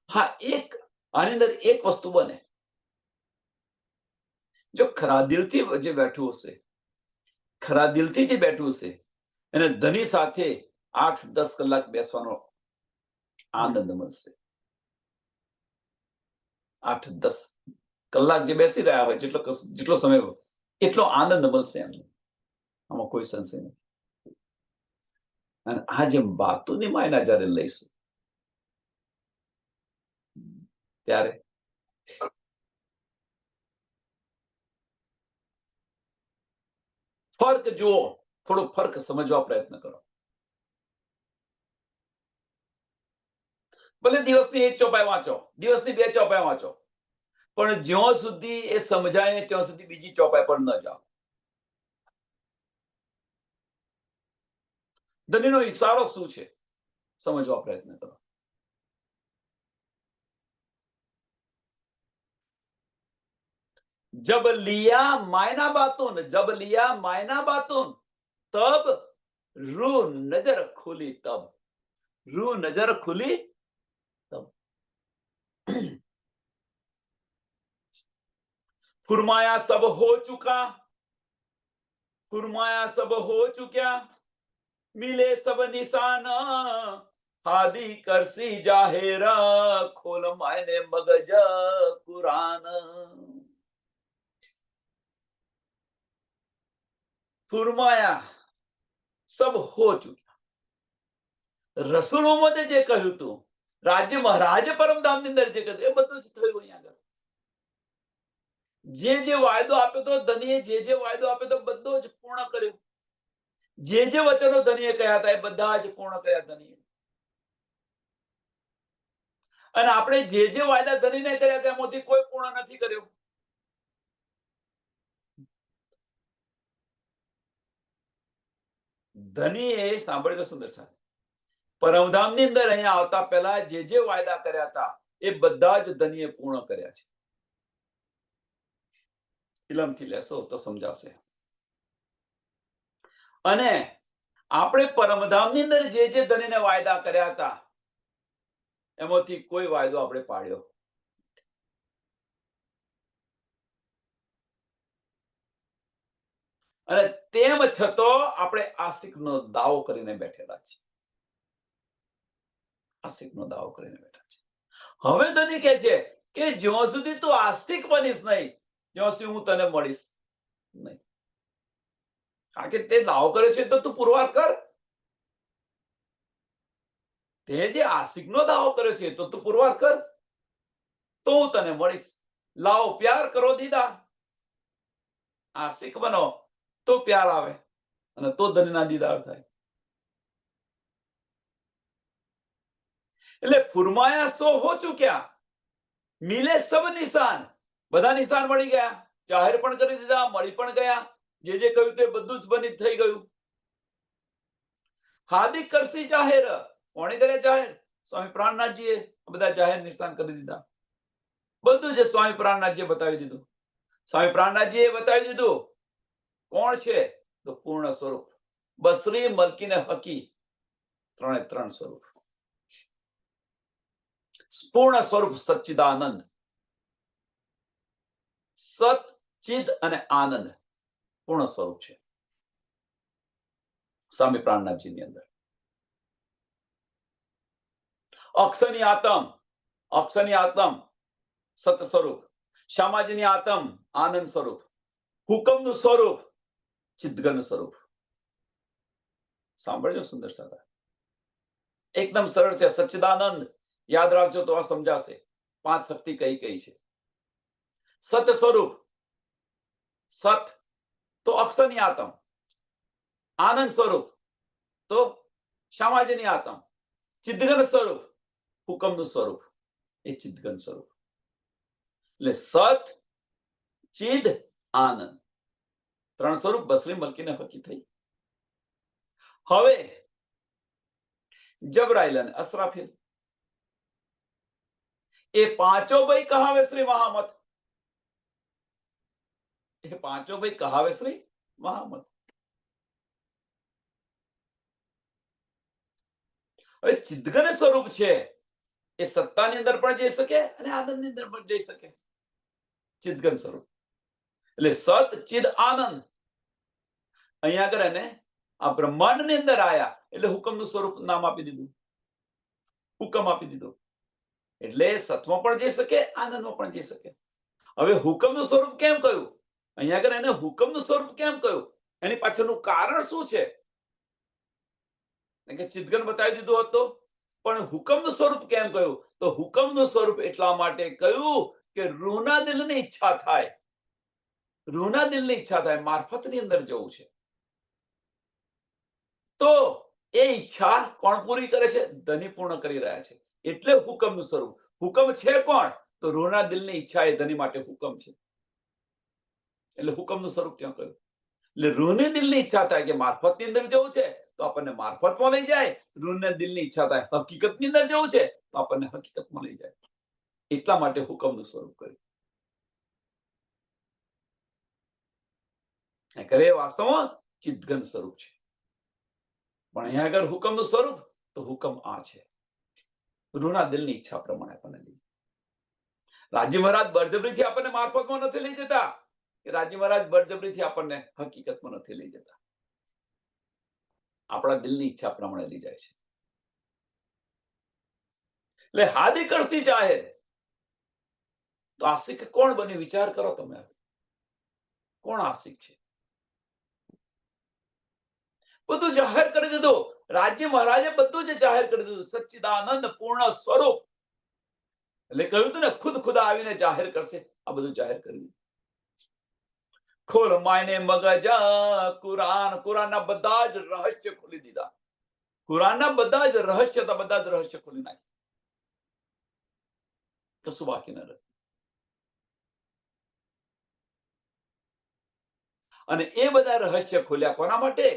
હા, આની અંદર એક વસ્તુ બને. જો ખરા દિલથી જે બેઠું હશે, ખરા દિલથી જે બેઠું હશે એને ધની સાથે 8-10 કલાક બેસવાનો આનંદ મળશે. 8-10 કલાક જે બેસી રહ્યા હોય, જેટલો સમય એટલો આનંદ મળશે એમને, આમાં કોઈ સંશય નથી. અને આ જે બાતુની માયના જયારે લઈશું ત્યારે ફર્ક જુઓ, થોડો ફર્ક સમજવા પ્રયત્ન કરો. ભલે દિવસની 1 ચોપાઈ વાંચો, દિવસની 2 ચોપાઈ વાંચો, પણ જ્યાં સુધી એ સમજાય ને ત્યાં સુધી બીજી ચોપાઈ પર ન જાઓ. ધનીનો ઈશારો શું છે સમજવા પ્રયત્ન કરો. जब लिया मायना बातून, जब लिया मायना बातून, तब रू नजर खुली, तब रू नजर खुली तब. फुरमाया सब हो चुका, फुरमाया सब हो चुक्या, मिले सब निशान, हादी करसी जाहिर, खोल मायने मगज कुरान. फुरमाया सब हो चुक्या. રસૂલોમાં જે કહ્યું હતું, રાજ્ય મહારાજ પરમધામની અંદર જે કહ્યું એ બધું જ થયું. અહીંયા આગળ જે વાયદો આપ્યો તો ધનીએ, જે વાયદો આપ્યો તો બધો જ પૂર્ણ કર્યો. જે વચનો ધનીએ કહ્યા હતા એ બધા જ પૂર્ણ કર્યા ધનીએ. અને આપણે જે વાયદા ધનીને કર્યા હતા એમાંથી કોઈ પૂર્ણ નથી કર્યો. ધનીએ સાંભળ્યું સુંદર સાહેબ, પરમધામની અંદર અહીંયા આવતા પહેલા જે વાયદા કર્યા હતા એ બધા જ ધનીએ પૂર્ણ કર્યા છે. ફિલ્મથી લેશો તો સમજાશે. અને આપણે પરમધામની અંદર જે ધનીને વાયદા કર્યા હતા એમાંથી કોઈ વાયદો આપણે પાડ્યો. અને તેમ છતાં આપણે આશિકનો દાવો કરીને બેઠેલા છે. આશિકનો દાવો કરીને બેઠા છે. હવે ધની કહે છે કે જ્યાં સુધી તું આસ્તિક બનીશ નહીં, જ્યાં સુધી હું તને મળીશ નહીં. કારણ કે તે દાવો કર્યો છે તો તું પુરવાર કર. તે જે આશિકનો દાવો કર્યો છે તો તું પુરવાર કર, તો હું તને મળીશ. લાવો પ્યાર કરો દીદા. આશિક બનો તો પ્યાર આવે અને તો ધનના દીદાર થાય. એટલે ફુરમાયા સો હો ચુક્યા, મિલે સબ નિશાન, બધા નિશાન મળી ગયા. જાહેર પણ કરી દીધા, મળી પણ ગયા. જે કહ્યું તે બધું જ બની થઈ ગયું. હાર્દિક કરસી જાહેર, કોણે કર્યા જાહેર? સ્વામી પ્રાણનાથજીએ બધા જાહેર નિશાન કરી દીધા. બધું જ સ્વામી પ્રાણનાથજીએ બતાવી દીધું. સ્વામી પ્રાણનાથજીએ બતાવી દીધું કોણ છે તો પૂર્ણ સ્વરૂપ બસરી, મલકી ને હકી, 3 સ્વરૂપ. પૂર્ણ સ્વરૂપ સચ્ચિદાનંદ, સત, ચિદ અને આનંદ પૂર્ણ સ્વરૂપ છે સ્વામી પ્રાણનાથજીની અંદર. અક્ષરની આત્મ સત સ્વરૂપ, શ્યામાજીની આત્મ આનંદ સ્વરૂપ, હુકમનું સ્વરૂપ ચિદઘન સ્વરૂપ. સાંભળજો સુંદર સાદા, એકદમ સરળ છે. સચ્ચિદાનંદ યાદ રાખજો તો આ સમજાશે. 5 શક્તિ કઈ કઈ છે. સત સ્વરૂપ, સત તો અક્ષરની આત્મ, આનંદ સ્વરૂપ તો શ્યામાજીની આત્મ, ચિદઘન સ્વરૂપ હુકમનું સ્વરૂપ એ ચિદઘન સ્વરૂપ. એટલે સત, ચિદ, આનંદ 3 સ્વરૂપ બસરી, મલકી ને હકી થઈ. હવે જબરાઈલ અને અસરાફીલ એ પાંચો ભાઈ કહાવે શ્રી મહામત. એ પાંચો ભાઈ કહાવે શ્રી મહામત. હવે ચિદઘન સ્વરૂપ છે એ સત્તાની અંદર પણ જઈ શકે અને આનંદની અંદર પણ જઈ શકે. ચિદઘન સ્વરૂપ એટલે સત, ચિદ, આનંદ. અહીંયા આગળ એને આ બ્રહ્માંડની અંદર આયા એટલે હુકમનું સ્વરૂપ નામ આપી દીધું, હુકમ આપી દીધો. એટલે સતમાં પણ જઈ શકે, આનંદમાં પણ જઈ શકે. હવે હુકમનું સ્વરૂપ કેમ કહ્યું? અહીંયા આગળ એને હુકમનું સ્વરૂપ કેમ કહ્યું? એની પાછળનું કારણ શું છે? કે ચિદઘન બતાવી દીધું હતું, પણ હુકમનું સ્વરૂપ કેમ કહ્યું? તો હુકમનું સ્વરૂપ એટલા માટે કહ્યું કે રૂહના દિલની ઈચ્છા થાય, રૂહના દિલની ઈચ્છા થાય, મારફતની અંદર જવું છે. તો એ ઈચ્છા કોણ પૂરી કરે છે? ધની પૂર્ણ કરી રહ્યા છે. એટલે હુકમનું સ્વરૂપ. હુકમ છે કોણ? તો રૂના દિલની ઈચ્છા એ ધની માટે હુકમ છે. એટલે હુકમનું સ્વરૂપ ત્યાં કહ્યું. એટલે રૂને દિલની ઈચ્છા થાય કે મારફતની અંદર જવું છે તો આપણને મારફતમાં લઈ જાય. રૂને દિલની ઈચ્છા થાય હકીકતની અંદર જવું છે તો આપણને હકીકતમાં લઈ જાય. એટલા માટે હુકમનું સ્વરૂપ કર્યું. કરે વાસ્તવમાં ચિદઘન સ્વરૂપ છે. પણ અહીંયા આગળ હુકમનું સ્વરૂપ તો હુકમ આ છે. રૂના દિલની ઈચ્છા પ્રમાણે આપણને લઈ રાજી મહારાજ બળજબરીથી આપણને મારફતમાં નથી લઈ જતા. રાજી મહારાજ બળજબરીથી આપણને હકીકતમાં નથી લઈ જતા. આપણા દિલની ઈચ્છા પ્રમાણે લઈ જાય છે. એટલે હાદી કરતી જાહેર તો આશિક કોણ બન્યું? વિચાર કરો તમે. કોણ આશિક છે? બધું જાહેર કરી દીધું. રાજ્ય મહારાજે બધું જ જાહેર કરી દીધું. સચ્ચિદાનંદ પૂર્ણ સ્વરૂપ. એટલે કહ્યું હતું ને, ખુદ ખુદા આવીને જાહેર કરશે. આ બધું જાહેર કરી દીધું. ખોલ માયને મગજ કુરાનના બધા જ રહસ્ય ખોલી દીધા. કુરાનના બધા જ રહસ્ય હતા, બધા જ રહસ્ય ખોલી નાખ્યા. કશું બાકી ન રહ્યું. અને એ બધા રહસ્ય ખોલ્યા કોના માટે?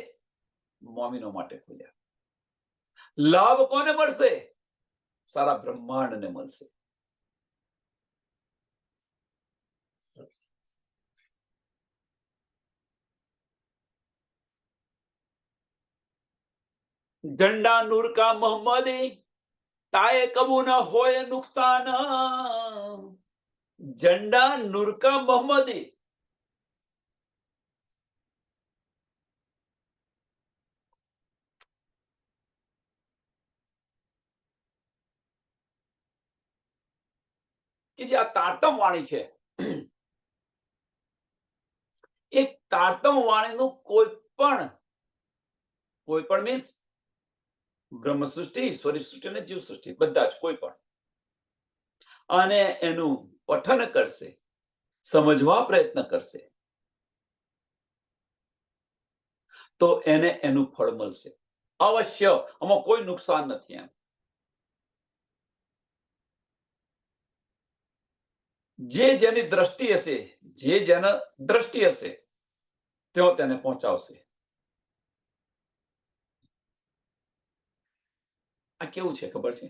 મોમીનો માટે ખોલ્યા. લાભ કોને મળશે? સારા બ્રહ્માંડને મળશે. ઝંડા નૂર કા મોહમ્મદી તાએ કબૂ ન હોય નુકસાન. ઝંડા નૂર કા મોહમ્મદી. કે જે આ તારતમ વાણી છે, એ તારતમ વાણીનું કોઈ પણ મીન્સ બ્રહ્મ સૃષ્ટિ, ઈશ્વરી સૃષ્ટિ અને જીવ સૃષ્ટિ બધા જ કોઈ પણ અને એનું પઠન કરશે, સમજવા પ્રયત્ન કરશે તો એને એનું ફળ મળશે અવશ્ય. આમાં કોઈ નુકસાન નથી. એમ જે જેની દ્રષ્ટિ હશે, જે જેના દ્રષ્ટિ હશે તેઓ તેને પહોંચાવશે. આ કેવું છે ખબર છે?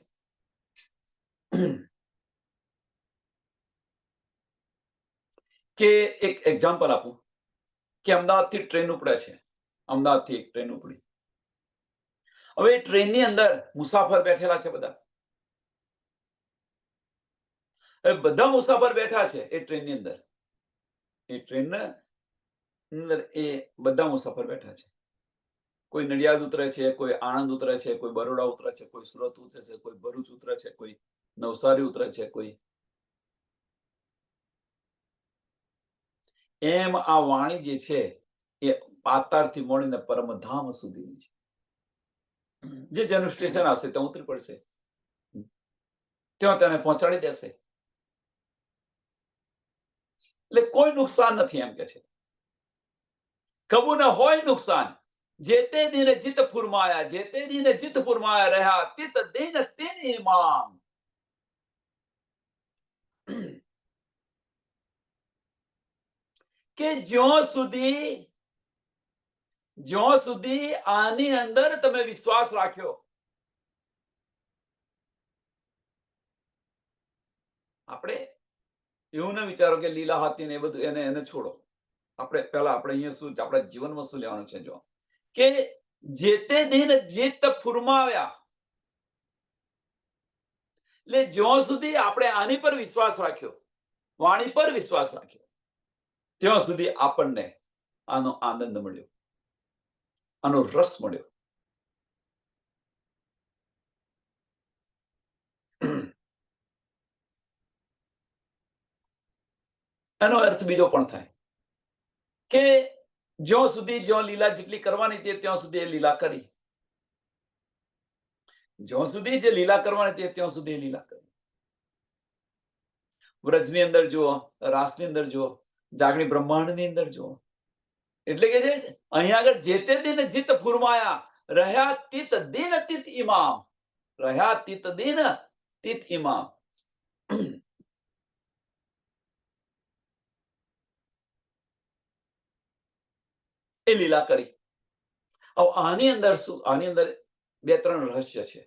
કે એક એક્ઝામ્પલ આપું કે અમદાવાદથી ટ્રેન ઉપડે છે. અમદાવાદથી એક ટ્રેન ઉપડી. હવે એ ટ્રેનની અંદર મુસાફર બેઠેલા છે બધા. બધા મુસાફર બેઠા છે એ ટ્રેનની અંદર. એ ટ્રેનની અંદર એ બધા મુસાફર બેઠા છે. કોઈ નડિયાદ ઉતરે છે, કોઈ આણંદ ઉતરે છે, કોઈ બરોડા ઉતરે છે, કોઈ સુરત ઉતરે છે, કોઈ ભરૂચ ઉતરે છે, કોઈ નવસારી ઉતરે છે, કોઈ એમ. આ વાણી જે છે એ પાતાળથી મળીને પરમધામ સુધીની છે. જે જેનું સ્ટેશન આવશે ત્યાં ઉતરી પડશે, ત્યાં તેને પહોંચાડી દેશે. એટલે કોઈ નુકસાન નથી એમ કે છે. કબૂ ન હોય નુકસાન. જેતે દિન જીત ફુરમાયા, જેતે દિન જીત ફુરમાયા રહ્યા તિત દિન તિન ઇમામ. કે જ્યાં સુધી આની અંદર તમે વિશ્વાસ રાખ્યો, આપણે એવું ન વિચારો કે લીલા હાથી ને એ બધું એને છોડો. આપણે અહીંયા શું આપણા જીવનમાં શું લેવાનું છે? જો કે જે તે દિન જીત ફુરમાવ્યા, એટલે જ્યાં સુધી આપણે આની પર વિશ્વાસ રાખ્યો, વાણી પર વિશ્વાસ રાખ્યો, ત્યાં સુધી આપણને આનો આનંદ મળ્યો, આનો રસ મળ્યો. એનો અર્થ બીજો પણ થાય કે જ્યાં લીલા જેટલી કરવાની તે ત્યાં સુધી એ લીલા કરી. જ્યાં સુધી જે લીલા કરવાની તે ત્યાં સુધી એ લીલા કરી. વ્રજની અંદર જુઓ, રાસની અંદર જુઓ, જાગણી બ્રહ્માંડની અંદર જુઓ. એટલે કે છે અહીંયા આગળ જે તે દિન જીત ફુરમાયા, રહ્યા તિત દિન તિત ઇમામ, રહ્યા તિત દિન તિત ઇમામ. એ લીલા કરી. હવે આની અંદર શું? આની અંદર બે ત્રણ રહસ્ય છે.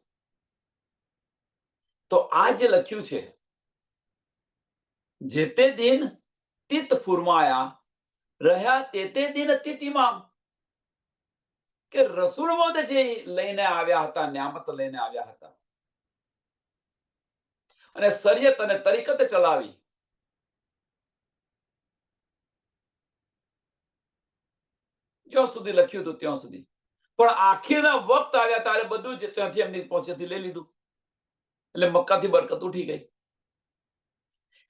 તો આ જે લખ્યું છે, જે તે દિન તિત ફુરમાયા, રહ્યા તે દિન તિત ઇમામ, કે રસૂલ મોદ જે લઈને આવ્યા હતા, ન્યામત લઈને આવ્યા હતા અને શરીયત અને તરીકત ચલાવી, જ્યાં સુધી લખ્યું હતું ત્યાં સુધી. પણ આખીરના વખત આવ્યા ત્યારે બધું જ ત્યાંથી એમની પહોંચેથી લઈ લીધું. એટલે મક્કાથી બરકત ઉઠી ગઈ.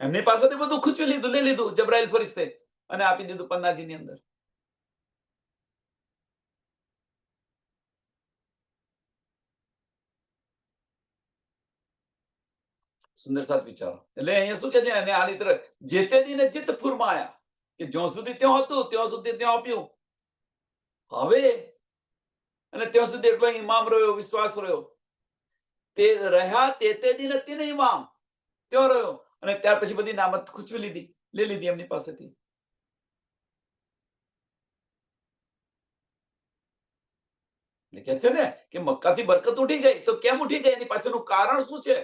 એમની પાસેથી બધું ખૂંચવી લીધું, લઈ લીધું જબરાઈલ ફરિશ્તે, અને આપી દીધું પન્નાજીની અંદર. સુંદર સાથ વિચારો. એટલે અહીંયા શું કે છે, અને આની તરફ જે તે દિને ચિત્ત ફુરમાયા, કે જ્યાં સુધી ત્યાં હતું ત્યાં સુધી ત્યાં આપ્યું. હવે અને ત્યાં સુધી એટલો ઇમામ રહ્યો, વિશ્વાસ રહ્યો. તે રહ્યા તે દિન તીન ઇમામ, ત્યાં રહ્યો. અને ત્યાર પછી બધી નામત ખૂંચવી લીધી, લઈ લીધી એમની પાસેથી. એટલે કે છે ને કે મક્કાથી બરકત ઉઠી ગઈ. તો કેમ ઉઠી ગઈ? એની પાછળનું કારણ શું છે?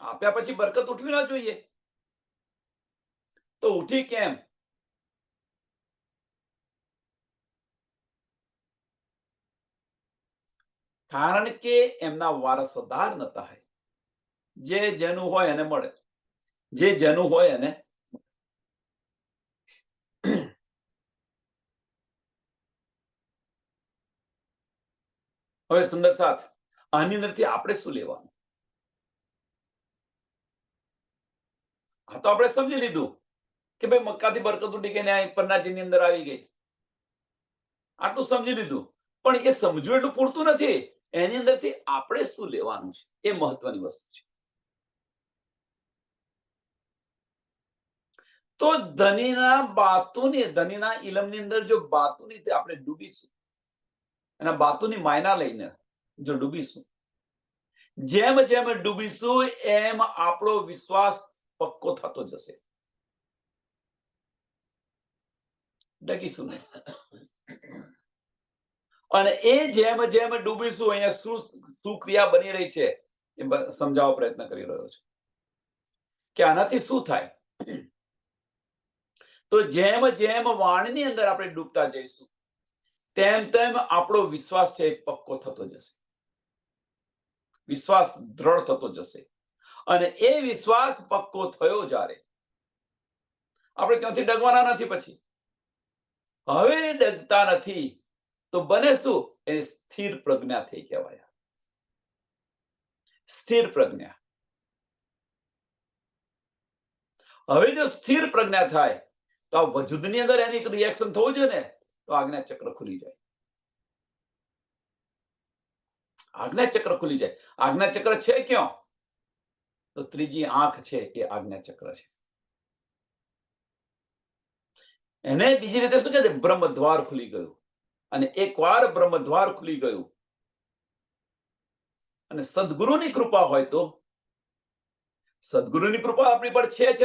આપ્યા પછી બરકત ઉઠવી ના જોઈએ, તો ઉઠી કેમ? કારણ કે એમના વારસદાર નતા. જે જેનું હોય એને મળે, જે જેનું હોય એને. હવે સુંદર સાથ, આની અંદરથી આપણે શું લેવાનું? આ તો આપણે સમજી લીધું કે ભાઈ મક્કાથી બરકત ઉઠી ગઈ ને પન્નાજીની અંદર આવી ગઈ. આટલું સમજી લીધું. પણ એ સમજવું એટલું પૂરતું નથી. એની અંદરથી આપણે શું લેવાનું છે, એ મહત્વની વસ્તુ છે. તો ધનીના ઇલમની અંદર જો બાતુની આપણે ડૂબીશું, અને બાતુની માયના લઈને જો ડૂબીશું, જેમ જેમ ડૂબીશું એમ આપણો વિશ્વાસ પક્કો થતો જશે, ડગીશું નહીં. અને એ જેમ જેમ ડૂબીશું, અહીંયા શું ક્રિયા બની રહી છે એ સમજાવવા પ્રયત્ન કરી રહ્યો છું કે આનાથી શું થાય. તો જેમ જેમ વાણની અંદર આપણે ડૂબતા જઈશું, તેમ તેમ આપણો વિશ્વાસ છે એ પક્કો થતો જશે, વિશ્વાસ દ્રઢ થતો જશે. અને એ વિશ્વાસ પક્કો થયો જ્યારે, આપણે ત્યાંથી ડગવાના નથી. પછી હવે ડગતા નથી તો બને શું? એ સ્થિર પ્રજ્ઞા થઈ કહેવાય. સ્થિર પ્રજ્ઞા. હવે જો સ્થિર પ્રજ્ઞા થાય તો આ વજૂદની અંદર એની રિએક્શન થવું જોઈએ ને, તો આજ્ઞા ચક્ર ખુલી જાય. આજ્ઞા ચક્ર ખુલી જાય. આજ્ઞા ચક્ર છે ક્યાં? તો ત્રીજી આંખ છે એ આજ્ઞા ચક્ર છે. એને બીજી રીતે શું કહે છે? બ્રહ્મદ્વાર ખુલી ગયું. અને એકવાર બ્રહ્મદ્વાર ખુલી ગયું અને સદગુરુની કૃપા હોય તો, સદગુરુની કૃપા આપણી પર છે જ,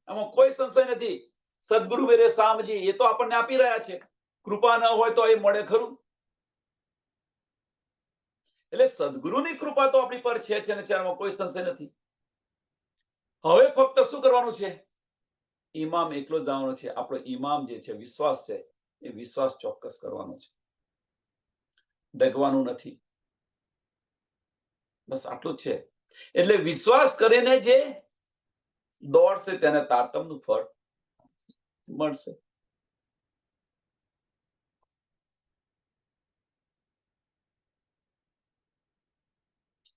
એમાં કોઈ સંશય નથી. સદગુરુ મેરે સામજી, એ તો આપણને આપી રહ્યા છે. કૃપા ન હોય તો એ મળે ખરું? એટલે સદગુરુની કૃપા તો આપણી પર છે જ, એમાં કોઈ સંશય નથી. હવે ફક્ત શું કરવાનું છે? ઇમામ એકલો જ દાવાનો છે. આપણો ઇમામ જે છે, વિશ્વાસ છે, એ વિશ્વાસ ચોક્કસ કરવાનો છે, ડગવાનું નથી. બસ આટલું જ છે. એટલે વિશ્વાસ કરીને જે દોડશે તેને તારતમનું ફળ મળશે.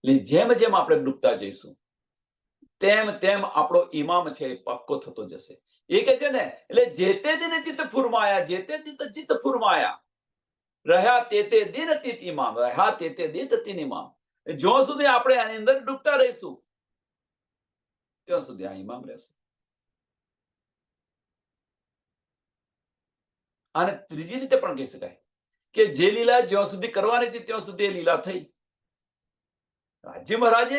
એટલે જેમ જેમ આપણે ડૂબતા જઈશું, તેમ તેમ આપણો ઇમામ છે એ પક્કો થતો જશે. એ કે છે ને, એટલે જે તે દિને ચિત્ત ફુરમાયા, જે તે ચિત્ત ફુરમાયા, રહ્યા તે દિન તિત ઇમામ, રહ્યા તે દિન તિન ઇમામ. જ્યાં સુધી આપણે આની અંદર ડૂબતા રહીશું ત્યાં સુધી આ ઇમામ રહેશે. અને ત્રીજી રીતે પણ કહી શકાય કે જે લીલા જ્યાં સુધી કરવાની હતી ત્યાં સુધી એ લીલા થઈ. રાજી મહારાજે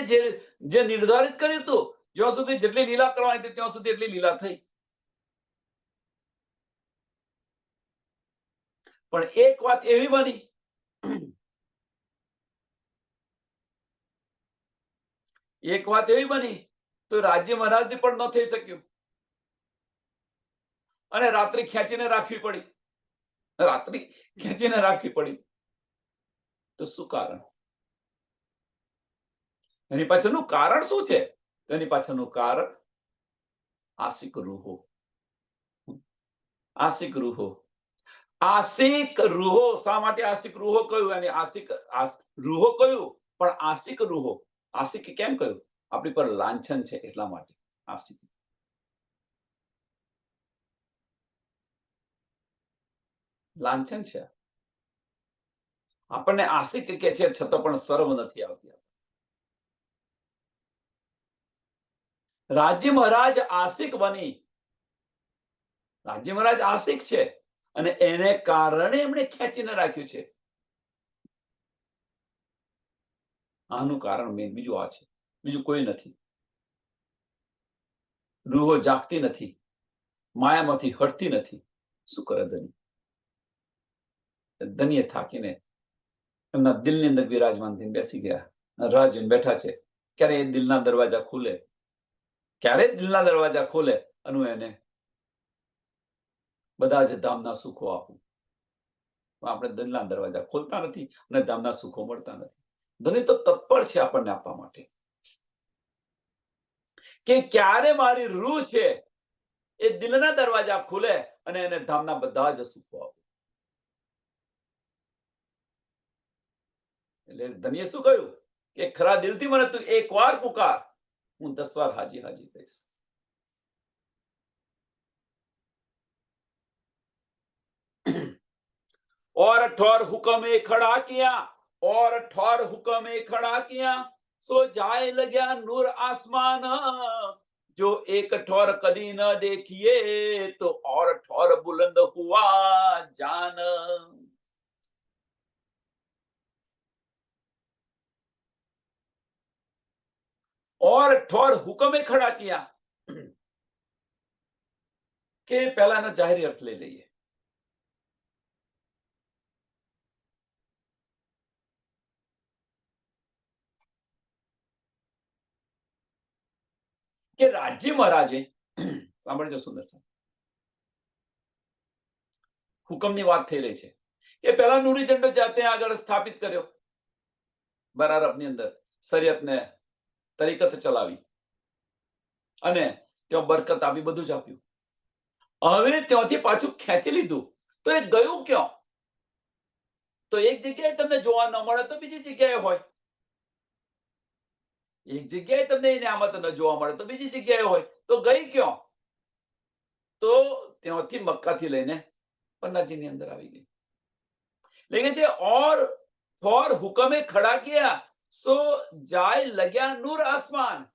જે નિર્ધારિત કર્યું હતું, જ્યાં સુધી જેટલી લીલા કરવાની હતી ત્યાં સુધી એટલી લીલા થઈ. પણ એક વાત એવી બની, તો રાજ્ય મહારાજથી પણ ન થઈ શક્યું અને રાત્રિ ખેંચીને રાખવી પડી. તો શું કારણ? એની પાછળનું કારણ શું છે? એની પાછળનું કારણ આશિક રૂહો. શા માટે આશિક રૂહો કહ્યું? અને રૂહો કહ્યું, પણ આશિક રૂહો. આશિક કેમ કહ્યું? આપણી પર લાંછન છે એટલા માટે આશિક. લાંછન છે. આપણને આશિક કે છે છતાં પણ શરમ નથી આવતી. રાજ્ય મહારાજ આશિક બની. રાજ્ય મહારાજ આશિક છે અને એને કારણે એમણે ખેંચીને રાખ્યું છે. આનું કારણ બીજું આ છે, બીજું કોઈ નથી. રૂહો જાગતી નથી, માયામાંથી હટતી નથી. શું કરે ધન્ય થાકીને એમના દિલની અંદર વિરાજમાન થઈને બેસી ગયા, રાહ જોઈને બેઠા છે ક્યારે એ દિલના દરવાજા ખુલે, અને એને બધા જ ધામના સુખો આપું. આપણે દિલના દરવાજા ખોલતા નથી અને ધામના સુખો મળતા નથી. ધણી તો તત્પર છે આપણને આપવા માટે કે ક્યારે મારી રૂહ છે એ દિલના દરવાજા ખુલે અને એને ધામના બધા જ સુખો આપું. એટલે ધણીએ શું કહ્યું કે ખરા દિલથી મને તું એકવાર પુકાર, હું 10 વાર હાજી કહીશ. और ठौर हुक्म खड़ा किया, सो जाए लग्या नूर आसमान, जो एक ठौर कदी न देखिए तो और ठौर बुलंद हुआ जान. और ठौर हुक्म खड़ा किया કે પહેલાનો જાહેરી અર્થ લઈ લઈએ. કે રાજ્ય મહારાજે સાંભળજો સુંદર છે, હુકમની વાત થઈ રહી છે કે પહેલા નૂરી ઝંડો ત્યાં આગળ સ્થાપિત કર્યો, બરારબની અંદર શરીયતને તરીકત ચલાવી અને ત્યાં બરકત આપી, બધું જ આપ્યું. હવે ત્યાંથી પાછું ખેંચી લીધું તો એ ગયું ક્યાં? તો એક જગ્યાએ તમને જોવા ન મળે તો બીજી જગ્યાએ હોય, એક જગ્યાએ તમને એ નિયામત ન જોવા મળે તો બીજી જગ્યાએ હોય, તો ગઈ ક્યાં? તો ત્યાંથી મક્કાથી લઈને પન્નાજીની અંદર આવી ગઈ. लेकिन जे और हुक्मे खड़ा किया, सो जाए लग्या नूर आसमान,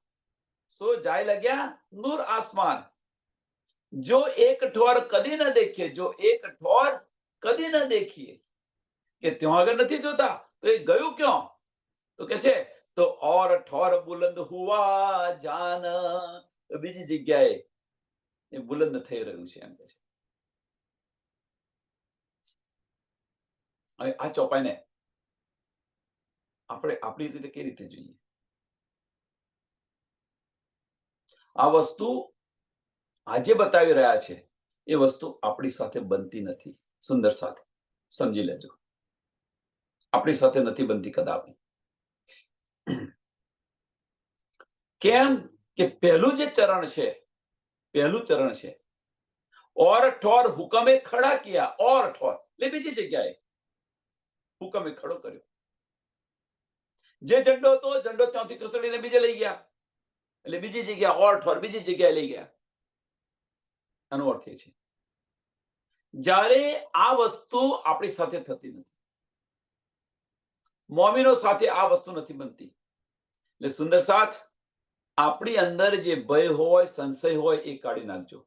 जो एक ठोर कदी न देखिए, કે ત્યાં આગળ નથી જોતા તો એ ગયું ક્યાં? તો કે છે તો और ठोर बुलंद हुआ जान, બીજી જગ્યાએ એ બુલંદ થઈ રહ્યું છે એમ કે છે. હવે આ ચોપાઈને આપણે આપણી રીતે કઈ રીતે જોઈએ? આ વસ્તુ આજે બતાવી રહ્યા છે એ વસ્તુ આપણી સાથે બનતી નથી. સુંદર સાથે સમજી લેજો, આપણી સાથે નથી બનતી કદાપી. કેમ કે પહેલું ચરણ છે और ठोर हुक्मे खड़ा किया, और ठोर એટલે બીજી જગ્યાએ હુકમે ખડો કર્યો. જે ઝંડો હતો ઝંડો ત્યાંથી ખસેડીને બીજે લઈ ગયા, એટલે બીજી જગ્યા और ठोर બીજી જગ્યાએ લઈ ગયા. આનો અર્થ એ છે જ્યારે આ વસ્તુ આપણી સાથે થતી નથી, મોમીનો સાથે આ વસ્તુ નથી બનતી. એટલે સુંદર સાથ, આપણી અંદર જે ભય હોય, સંશય હોય એ કાઢી નાખજો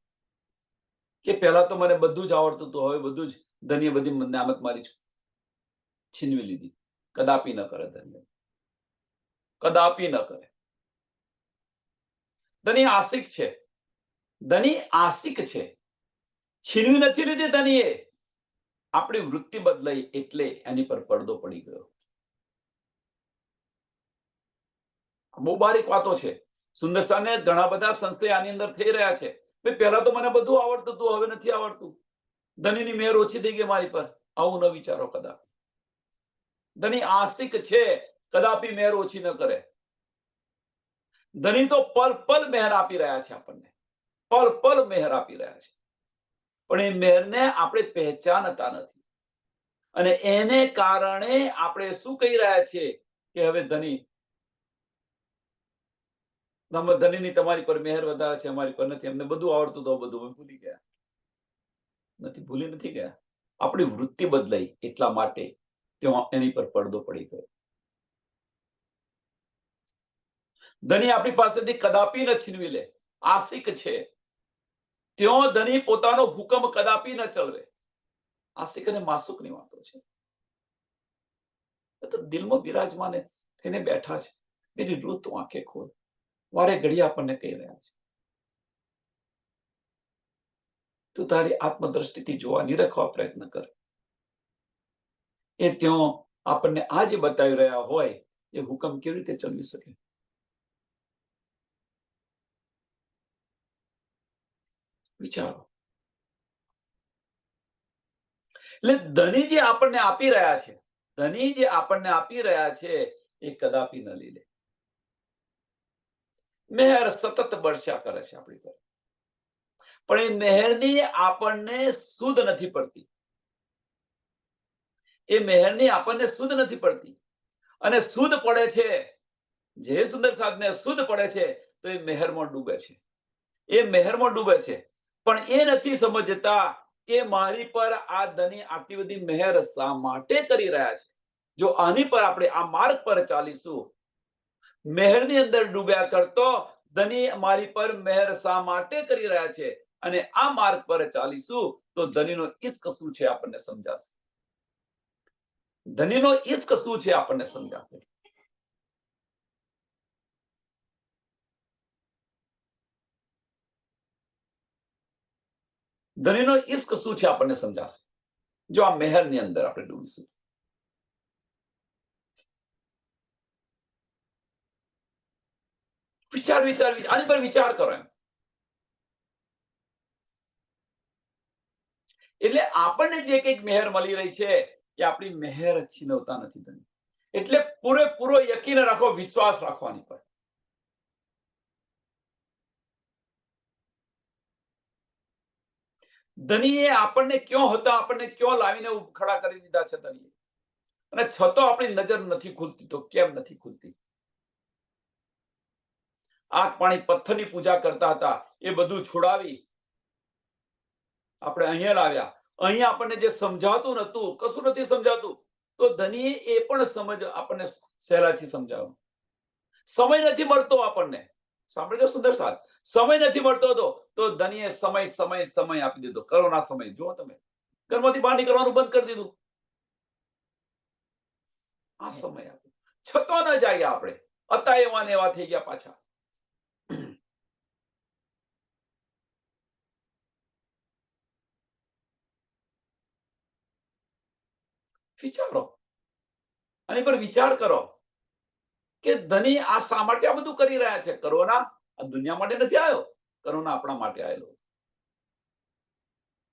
કે પહેલા તો મને બધું જ આવડતું હતું, હવે બધું જ ધન્ય બધી નિયામત મારી છું. છીનવી લીધી. કદાપી ન કરે ધન્ય, કદાપી ન કરે. ધની આશિક છે, ધની આશિક છે. છીનવી નથી લીધી ધનીએ, આપણી વૃત્તિ બદલાઈ એટલે એની પર પડદો પડી ગયો. બહુ બારીક વાતો છે. સુંદરસાને ઘણા બધા સંશય આની અંદર થઈ રહ્યા છે. પહેલા તો મને બધું આવડતું હતું, હવે નથી આવડતું. ધનીની મેર ઓછી થઈ ગઈ મારી પર. આવું ન વિચારો કદાપી. ધની આશિક છે, કદાપી મેર ઓછી ન કરે. ધની તો પલ પલ મેહર આપી રહ્યા છે આપણને, પલ પલ મેહર આપી રહ્યા છે. પણ એ મેહરને આપણે પહેચાનતા નથી, અને એને કારણે આપણે શું કહી રહ્યા છીએ કે હવે ધની, ધનીની તમારી પર મેહર વધારે છે, અમારી પર નથી. અમને બધું આવડતું તો બધું અમે ભૂલી ગયા. નથી ભૂલી નથી ગયા, આપણી વૃત્તિ બદલાઈ એટલા માટે એની પર પડદો પડી ગયો. ધની આપણી પાસેથી કદાપી ન છીનવી લે, આશિક છે. ત્યો ધની પોતાનો હુકમ કદાપી ન ચલવે. આશિક અને માસુકની વાતો છે. તો દિલમાં બિરાજમાન થઈને બેઠા છે. એની રૂત આંખે ખોલ, વારે ઘડી આપણને કહી રહ્યા છે, તું તારી આત્મદ્રષ્ટિથી જોવા, નિરખવા પ્રયત્ન કર. એ ત્યાં આપણને આ જે બતાવી રહ્યા હોય એ હુકમ કેવી રીતે ચલવી શકે? વિચારો. એટલે ધની જે આપણને આપી રહ્યા છે, ધની જે આપણને આપી રહ્યા છે એ કદાપી ન લે. મેહર સતત બરસ્યા કરે છે આપણી પર, પણ એ મેહરની આપણને સુધ નથી પડતી. એ મેહરની આપણને સુધ નથી પડતી. અને સુધ પડે છે, જે સુંદર સાધને સુધ પડે છે તો એ મેહરમાં ડૂબે છે. એ મેહરમાં ડૂબે છે, પણ એ નથી સમજતા કે મારી પર આ ધની આટલી બધી મેહર શા માટે કરી રહ્યા છે. જો આની પર આપણે આ માર્ગ પર ચાલીશું, મેહરની અંદર ડૂબ્યા કરતો ધની મારી પર મેહર શા માટે કરી રહ્યા છે, અને આ માર્ગ પર ચાલીશું તો ધનીનો ઇશ્ક શું છે આપણને સમજાશે. ધનીનો ઇશ્ક શું છે આપણને સમજાશે. ધનીનો ઇશ્ક શું છે આપણને સમજાશે જો આ મેહરની અંદર આપણે ડૂબીશું. વિચાર આની પર વિચાર કરો એમ. એટલે આપણને જે કંઈક મેહર મળી રહી છે એ આપણી મેહર છીનવતા નથી ધની. એટલે પૂરેપૂરો યકીન રાખો, વિશ્વાસ રાખવાની પર. ધનીએ આપણને ક્યાં હતા, આપણને ક્યાં લાવીને ખડા કરી દીધા છે ધનીએ, અને છતાં આપણી નજર નથી ખુલતી. તો કેમ નથી ખુલતી? આંખ પાણી પથ્થરની પૂજા કરતા હતા એ બધું છોડાવી આપણે અહીંયા લાવ્યા. અહીંયા આપણને જે સમજાતું નતું, કશું નથી સમજાતું, તો ધનીએ એ પણ સમજ આપણને સહેલાઈથી સમજાવ્યું. સમય નથી મળતો આપણને. સાંભળજો સુંદર સાથ, સમય નથી મળતો હતો તો ધનીએ સમય સમય સમય આપી દીધો. કરોના સમય જુઓ તમે, ઘરમાંથી બહાર નીકળવાનું બંધ કરી દીધું. આ સમય આપ્યો, છતાં ન જાગ્યા આપણે. હતા એવા ને એવા થઈ ગયા પાછા. વિચારો, આની પર વિચાર કરો કે ધની આ શા માટે આ બધું કરી રહ્યા છે. કરોના આ દુનિયા માટે નથી આવ્યો, કરોના આપણા માટે આવેલો.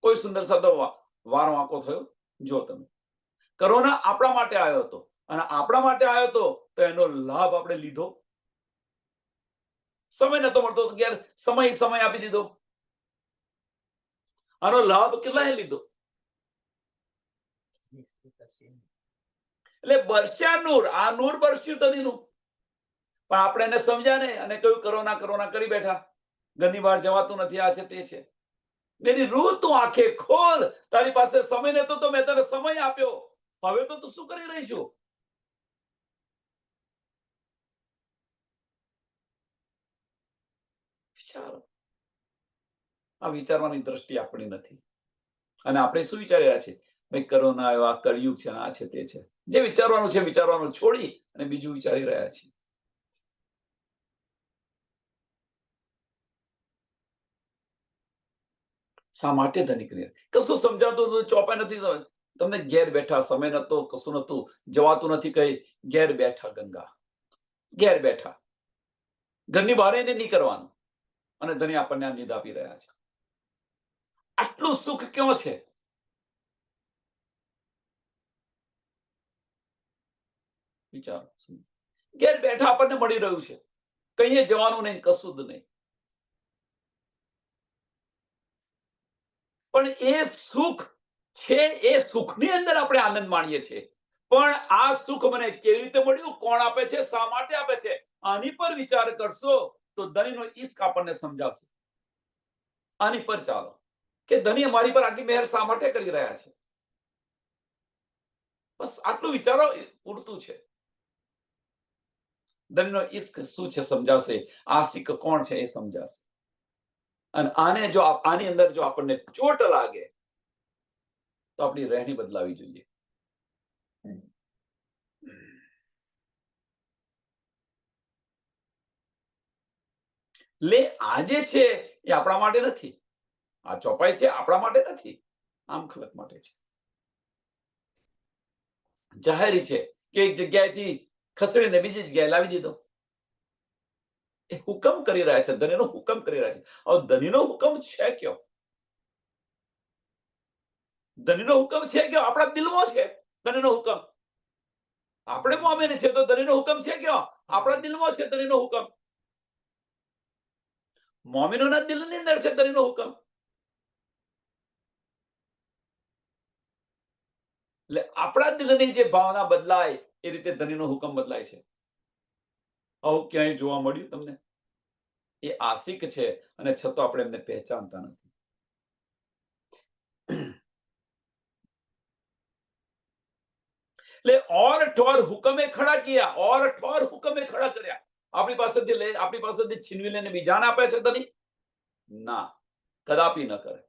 કોઈ સુંદર શબ્દ વાર વાંકો થયો જો તમે. કરોના આપણા માટે આવ્યો હતો, અને આપણા માટે આવ્યો હતો તો એનો લાભ આપણે લીધો. સમય નતો મળતો તો ક્યારે સમય સમય આપી દીધો. આનો લાભ કેટલાએ લીધો. એટલે બરસ્યા નૂર, આ નૂર બરસ્યું ધનીનું, પણ આપણે એને સમજ્યા નહીં અને કહ્યું કરોના કરોના કરી બેઠા. ઘરની બહાર જવાતું નથી, આ છે તે છે. મેરી રૂહ તું આંખે ખોલ. તારી પાસે સમય નતો તો મેં તને સમય આપ્યો. હવે તો તું શું કરી રહી છું? વિચારો. આ વિચારવાની દ્રષ્ટિ આપણી નથી, અને આપણે શું વિચારી રહ્યા છીએ? ભાઈ કરોના આવ્યો, આ કળિયુગ છે, આ છે તે છે. જે વિચારવાનું છે વિચારવાનું છોડી અને બીજું વિચારી રહ્યા છીએ. શા માટે ધનિક રહ્યા? કશું સમજાતું નથી, ચોપાઈ નથી. તમને ઘેર બેઠા, સમય નતો, કશું નતું, જવાતું નથી, કઈ ઘેર બેઠા ગંગા, ઘેર બેઠા, ઘરની બહાર નહીં કરવાનું, અને ધની આપણને આ નિધ આપી રહ્યા છે. આટલું સુખ ક્યાં છે? વિચારો. ઘેર બેઠા આપણને મળી રહ્યું છે, કઈએ જવાનું નહીં, કશું જ નહીં. પણ એ સુખ છે, એ સુખની અંદર આપણે આનંદ માણીએ છીએ. પણ આ સુખ મને કેવી રીતે મળ્યું, કોણ આપે છે, શા માટે આપે છે, આની પર વિચાર કરશો તો ધનીનો ઈશ્ક આપણને સમજાશે. આની પર ચાલો કે ધની અમારી પર આટલી મહેર શા માટે કરી રહ્યા છે. બસ આટલું વિચારો, પૂરતું છે. ધનીનો ઈશ્ક શું છે સમજાશે, આશિક કોણ છે એ સમજાશે. અને આને જો આની અંદર જો આપણને ચોટ લાગે તો આપણી રહેણી બદલાવી જોઈએ. લે આજે છે એ આપણા માટે નથી, આ ચોપાઈ છે આપણા માટે નથી, આમ ખલક માટે છે. જાહેરી છે કે એક જગ્યાએથી ખસેડીને બીજી જગ્યાએ લાવી દીધો. એ હુકમ કરી રહ્યા છે, ધનીનો હુકમ કરી રહ્યા છે. હવે ધનીનો હુકમ છે કયો? ધનીનો હુકમ છે કયો? આપણા દિલમાં છે ધનીનો હુકમ. આપણે મોમીન છે તો ધનીનો હુકમ છે કયો? આપણા દિલમાં છે ધનીનો હુકમ. મોમીનોના દિલની અંદર છે ધનીનો હુકમ. એટલે આપણા દિલની જે ભાવના બદલાય એ રીતે ધનીનો હુકમ બદલાય છે. આવું ક્યાંય જોવા મળ્યું તમને? એ આશિક છે અને છતાં આપણે એમને પહેચાનતા નથી. એટલે ઓર ઠોર હુકમે ખડા કિયા, ઓર ઠોર હુકમે ખડા કર્યા. આપણી પાસેથી છીનવી લઈને બીજાને આપે છે ધની? ના, કદાપી ન કરે.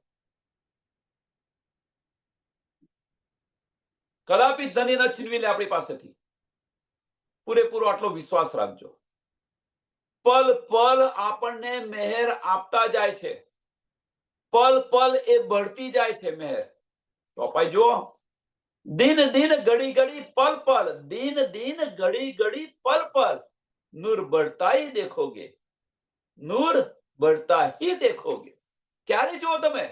કદાપી ધની ન છીનવી લે આપણી પાસેથી. પૂરેપૂરો આટલો વિશ્વાસ રાખજો. પલ પલ આપણને મહેર આપતા જાય છે. પલ પલ એ बढ़ती જાય છે મહેર. ચોપાઈ જુઓ. दिन दिन घड़ी घड़ी पल पल, दिन दिन घड़ी घड़ी पल पल, नूर बढ़ता ही देखोगे, नूर बढ़ता ही देखोगे. ક્યારે જુઓ તમે?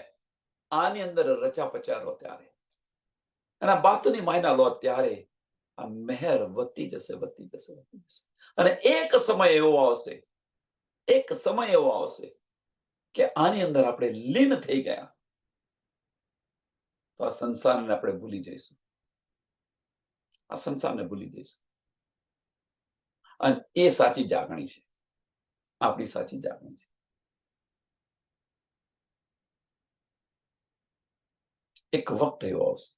આની અંદર રચા પચારો ત્યારે, અને બાતની માયના લો ત્યારે આ મહેર વધતી જશે, વધતી જશે, વધતી જશે. અને એક સમય એવો આવશે, એક સમય એવો આવશે કે આની અંદર આપણે લીન થઈ ગયા તો આ સંસારને આપણે ભૂલી જઈશું. આ સંસારને ભૂલી જઈશું. અને એ સાચી જાગણી છે, આપણી સાચી જાગણી છે. એક વખત એવો આવશે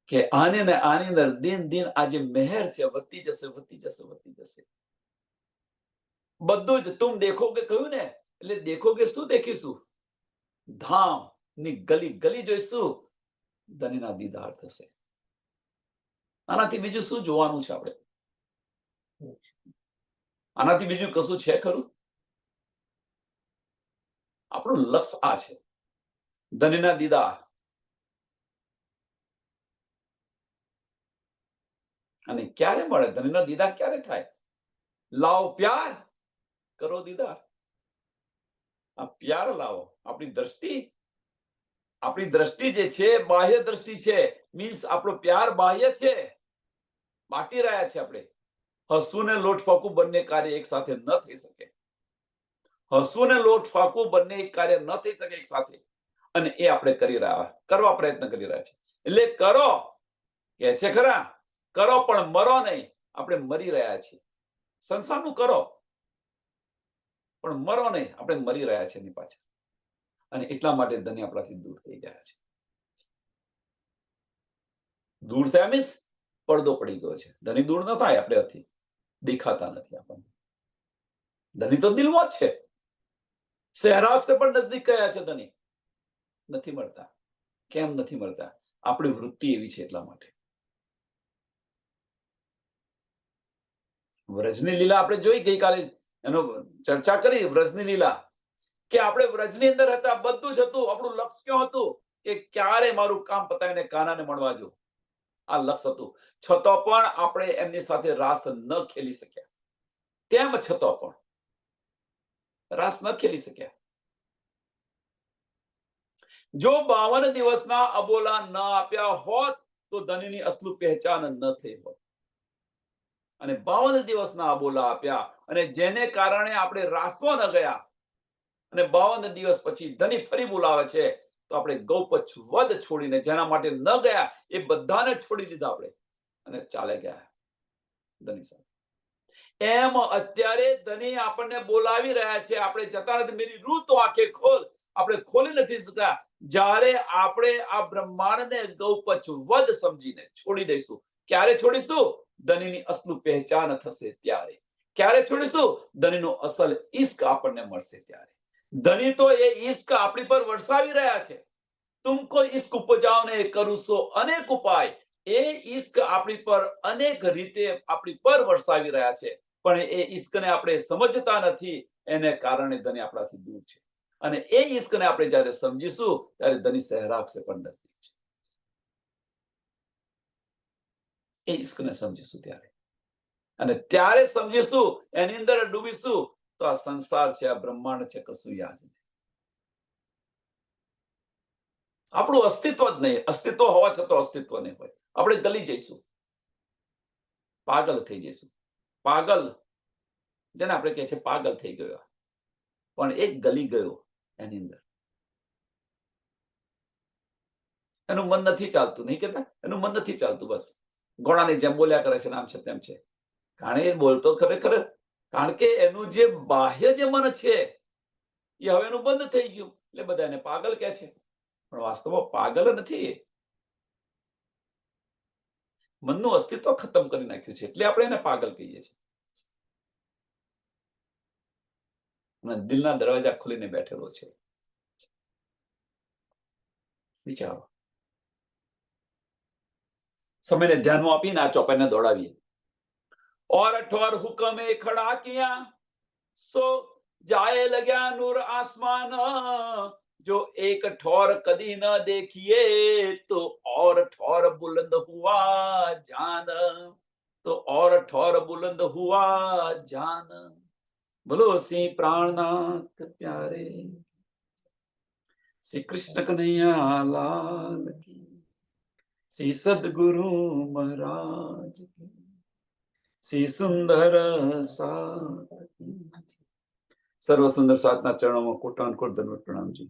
કે આને ને આની અંદર દિન દિન આ જે મહેર છે વધતી જશે, વધતી જશે, વધતી જશે. બધું જ તુમ દેખોગે કહ્યું ને, એટલે દેખોગે શું દેખીશું? ધામ ની ગલી ગલી જોઈશું, ધનીના દીદાર થશે. આનાથી બીજું શું જોવાનું છે આપણે? આનાથી બીજું કશું છે ખરું? આપણું લક્ષ્ય આ છે, ધનીના દીદાર. અને ક્યારે મળે ધનીનો દીદાર? ક્યારે થાય? લાવો પ્યાર, કરો દીદાર. આ પ્યાર લાવો. આપણી દ્રષ્ટિ જે છે બાહ્ય દ્રષ્ટિ છે, મીન્સ આપણો પ્યાર બાહ્ય છે, બાકી રહ્યા છે આપણે. હસવું ને લોટ ફાકવું બંને કાર્ય એક સાથે ન થઈ શકે. હસવું ને લોટ ફાકવું બંને એક કાર્ય ન થઈ શકે એક સાથે. અને એ આપણે કરવા પ્રયત્ન કરી રહ્યા છે. એટલે કરો કે છે ખરા, કરો પણ મરો નહીં. આપણે મરી રહ્યા છીએ. સંસારનું કરો પણ મરો નહીં, આપણે મરી રહ્યા છીએ એની પાછળ. અને એટલા માટે ધની આપણાથી દૂર થઈ ગયા છે. દૂર થયા મીન્સ પડદો પડી ગયો છે. ધની દૂર ન થાય આપણેથી, દેખાતા નથી આપણને. ધની તો દિલમાં જ છે. સહેરાગ से પણ નજદીક ગયા છે ધની. નથી મળતા. કેમ નથી મળતા? આપણી વૃત્તિ એવી છે એટલા માટે. વ્રજની લીલા આપણે જોઈ ગઈકાલે, એનો ચર્ચા કરી વ્રજની લીલા, કે આપણે વ્રજની અંદર હતા, બધું જ હતું. આપણું લક્ષ્ય ક્યાં હતું? કે ક્યારે મારું કામ પતાવીને કાનાને મળવા જવું, આ લક્ષ્ય હતું. છતાં પણ આપણે એમની સાથે રાસ ન ખેલી શક્યા. તેમ છતાં પણ રાસ ન ખેલી શક્યા. જો 52 દિવસના અબોલા ન આપ્યા હોત તો ધનીની અસલું પહેચાન ન થઈ હોત. અને 52 દિવસના અબોલા આપ્યા, અને જેને કારણે આપણે રાસમાં ન ગયા, અને 52 દિવસ પછી ધની ફરી બોલાવે છે, તો આપણે ગૌપચ વધ છોડીને, જેના માટે ન ગયા એ બધાને છોડી દીધા આપણે, અને ચાલે ગયા ધની સાથે. એમ અત્યારે ધની આપણને બોલાવી રહ્યા છે, આપણે જતા નથી. મેરી રૂહ તો આંખે ખોલ, આપણે ખોલી નથી શકતા. જ્યારે આપણે આ બ્રહ્માંડને ગૌપચ વધ સમજીને છોડી દઈશું. ક્યારે છોડીશું? ધનીની અસલું પહેચાન થશે ત્યારે. ક્યારે છોડીશું? ધનીનો અસલ ઈશ્ક આપણને મળશે ત્યારે. ધની તો એ ઈશ્ક આપણી પર વરસાવી રહ્યા છે. તુમકો ઈશ્ક ઉપજાવને કરું સો અનેક ઉપાય. એ ઈશ્ક આપણી પર અનેક રીતે આપણી પર વરસાવી રહ્યા છે, પણ એ ઈશ્કને આપણે સમજતા નથી. એને કારણે ધની આપણાથી દૂર છે. અને એ ઈશ્કને આપણે જ્યારે સમજીશું ત્યારે ધની સહેરાગશે પણ નજદીક છે. એ ઈશ્કને સમજીશું ત્યારે, અને ત્યારે સમજીશું, એની અંદર ડૂબીશું, તો આ સંસાર છે, આ બ્રહ્માંડ છે, કશું યાદ નહીં. આપણું અસ્તિત્વ જ નહીં. અસ્તિત્વ હોવા છતાં અસ્તિત્વ નહીં હોય. આપણે ગલી જઈશું, પાગલ થઈ જઈશું. પાગલ, જેને આપણે કહે છે પાગલ થઈ ગયો, પણ એક ગલી ગયો એની અંદર. એનું મન નથી ચાલતું, નહીં કેતા? એનું મન નથી ચાલતું. બસ ઘોડાની જેમ બોલ્યા કરે છે, આમ છે તેમ છે. કારણ એ બોલતો ખરેખર, કારણ કે એનું જે બાહ્ય જે મન છે એ હવે એનું બંધ થઈ ગયું, એટલે બધા એને પાગલ કહે છે. પણ વાસ્તવમાં પાગલ નથી. મનનું અસ્તિત્વ ખતમ કરી નાખ્યું છે, એટલે આપણે એને પાગલ કહીએ છીએ. અને દિલના દરવાજા ખોલીને બેઠેલો છે. વિચારો. સમયને ધ્યાનમાં આપીને આ ચોપાઈને દોડાવીએ. और ठोर हुक्म खड़ा किया, सो जाए लग्या नूर आसमान. जो एक ठोर कदी न देखिए, तो और ठोर बुलंद हुआ जान. तो और ठोर बुलंद हुआ जान. बोलो सी प्राणनाथ प्यारे, श्री कृष्ण कन्हैया लाल की, श्री सदगुरु महाराज की, श्री सुंदर साथ. સર્વ સુંદર સાતના ચરણોમાં કોટાન કોટ ધન્યવાદ પ્રણામજી.